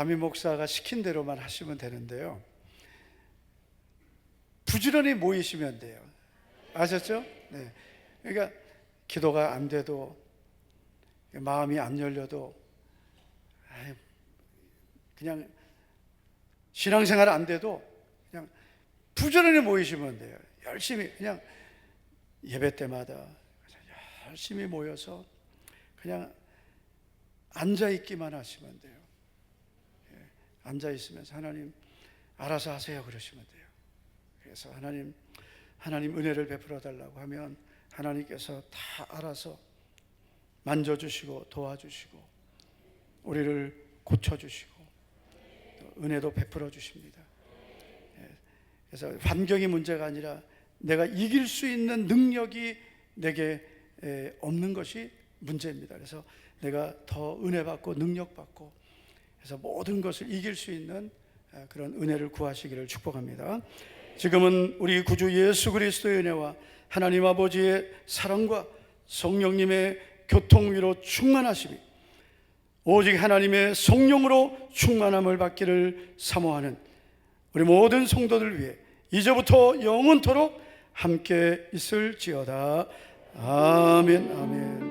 담임 목사가 시킨 대로만 하시면 되는데요, 부지런히 모이시면 돼요. 아셨죠? 네. 그러니까 기도가 안 돼도 마음이 안 열려도 그냥 신앙생활 안 돼도 그냥 부지런히 모이시면 돼요. 열심히 그냥 예배 때마다 열심히 모여서 그냥 앉아 있기만 하시면 돼요. 앉아 있으면서 하나님 알아서 하세요 그러시면 돼요. 그래서 하나님 은혜를 베풀어 달라고 하면 하나님께서 다 알아서 만져주시고 도와주시고 우리를 고쳐주시고 은혜도 베풀어 주십니다. 그래서 환경이 문제가 아니라 내가 이길 수 있는 능력이 내게 없는 것이 문제입니다. 그래서 내가 더 은혜 받고 능력 받고 그래서 모든 것을 이길 수 있는 그런 은혜를 구하시기를 축복합니다. 지금은 우리 구주 예수 그리스도의 은혜와 하나님 아버지의 사랑과 성령님의 교통위로 충만하심이 오직 하나님의 성령으로 충만함을 받기를 사모하는 우리 모든 성도들 위해 이제부터 영원토록 함께 있을지어다. 아멘, 아멘.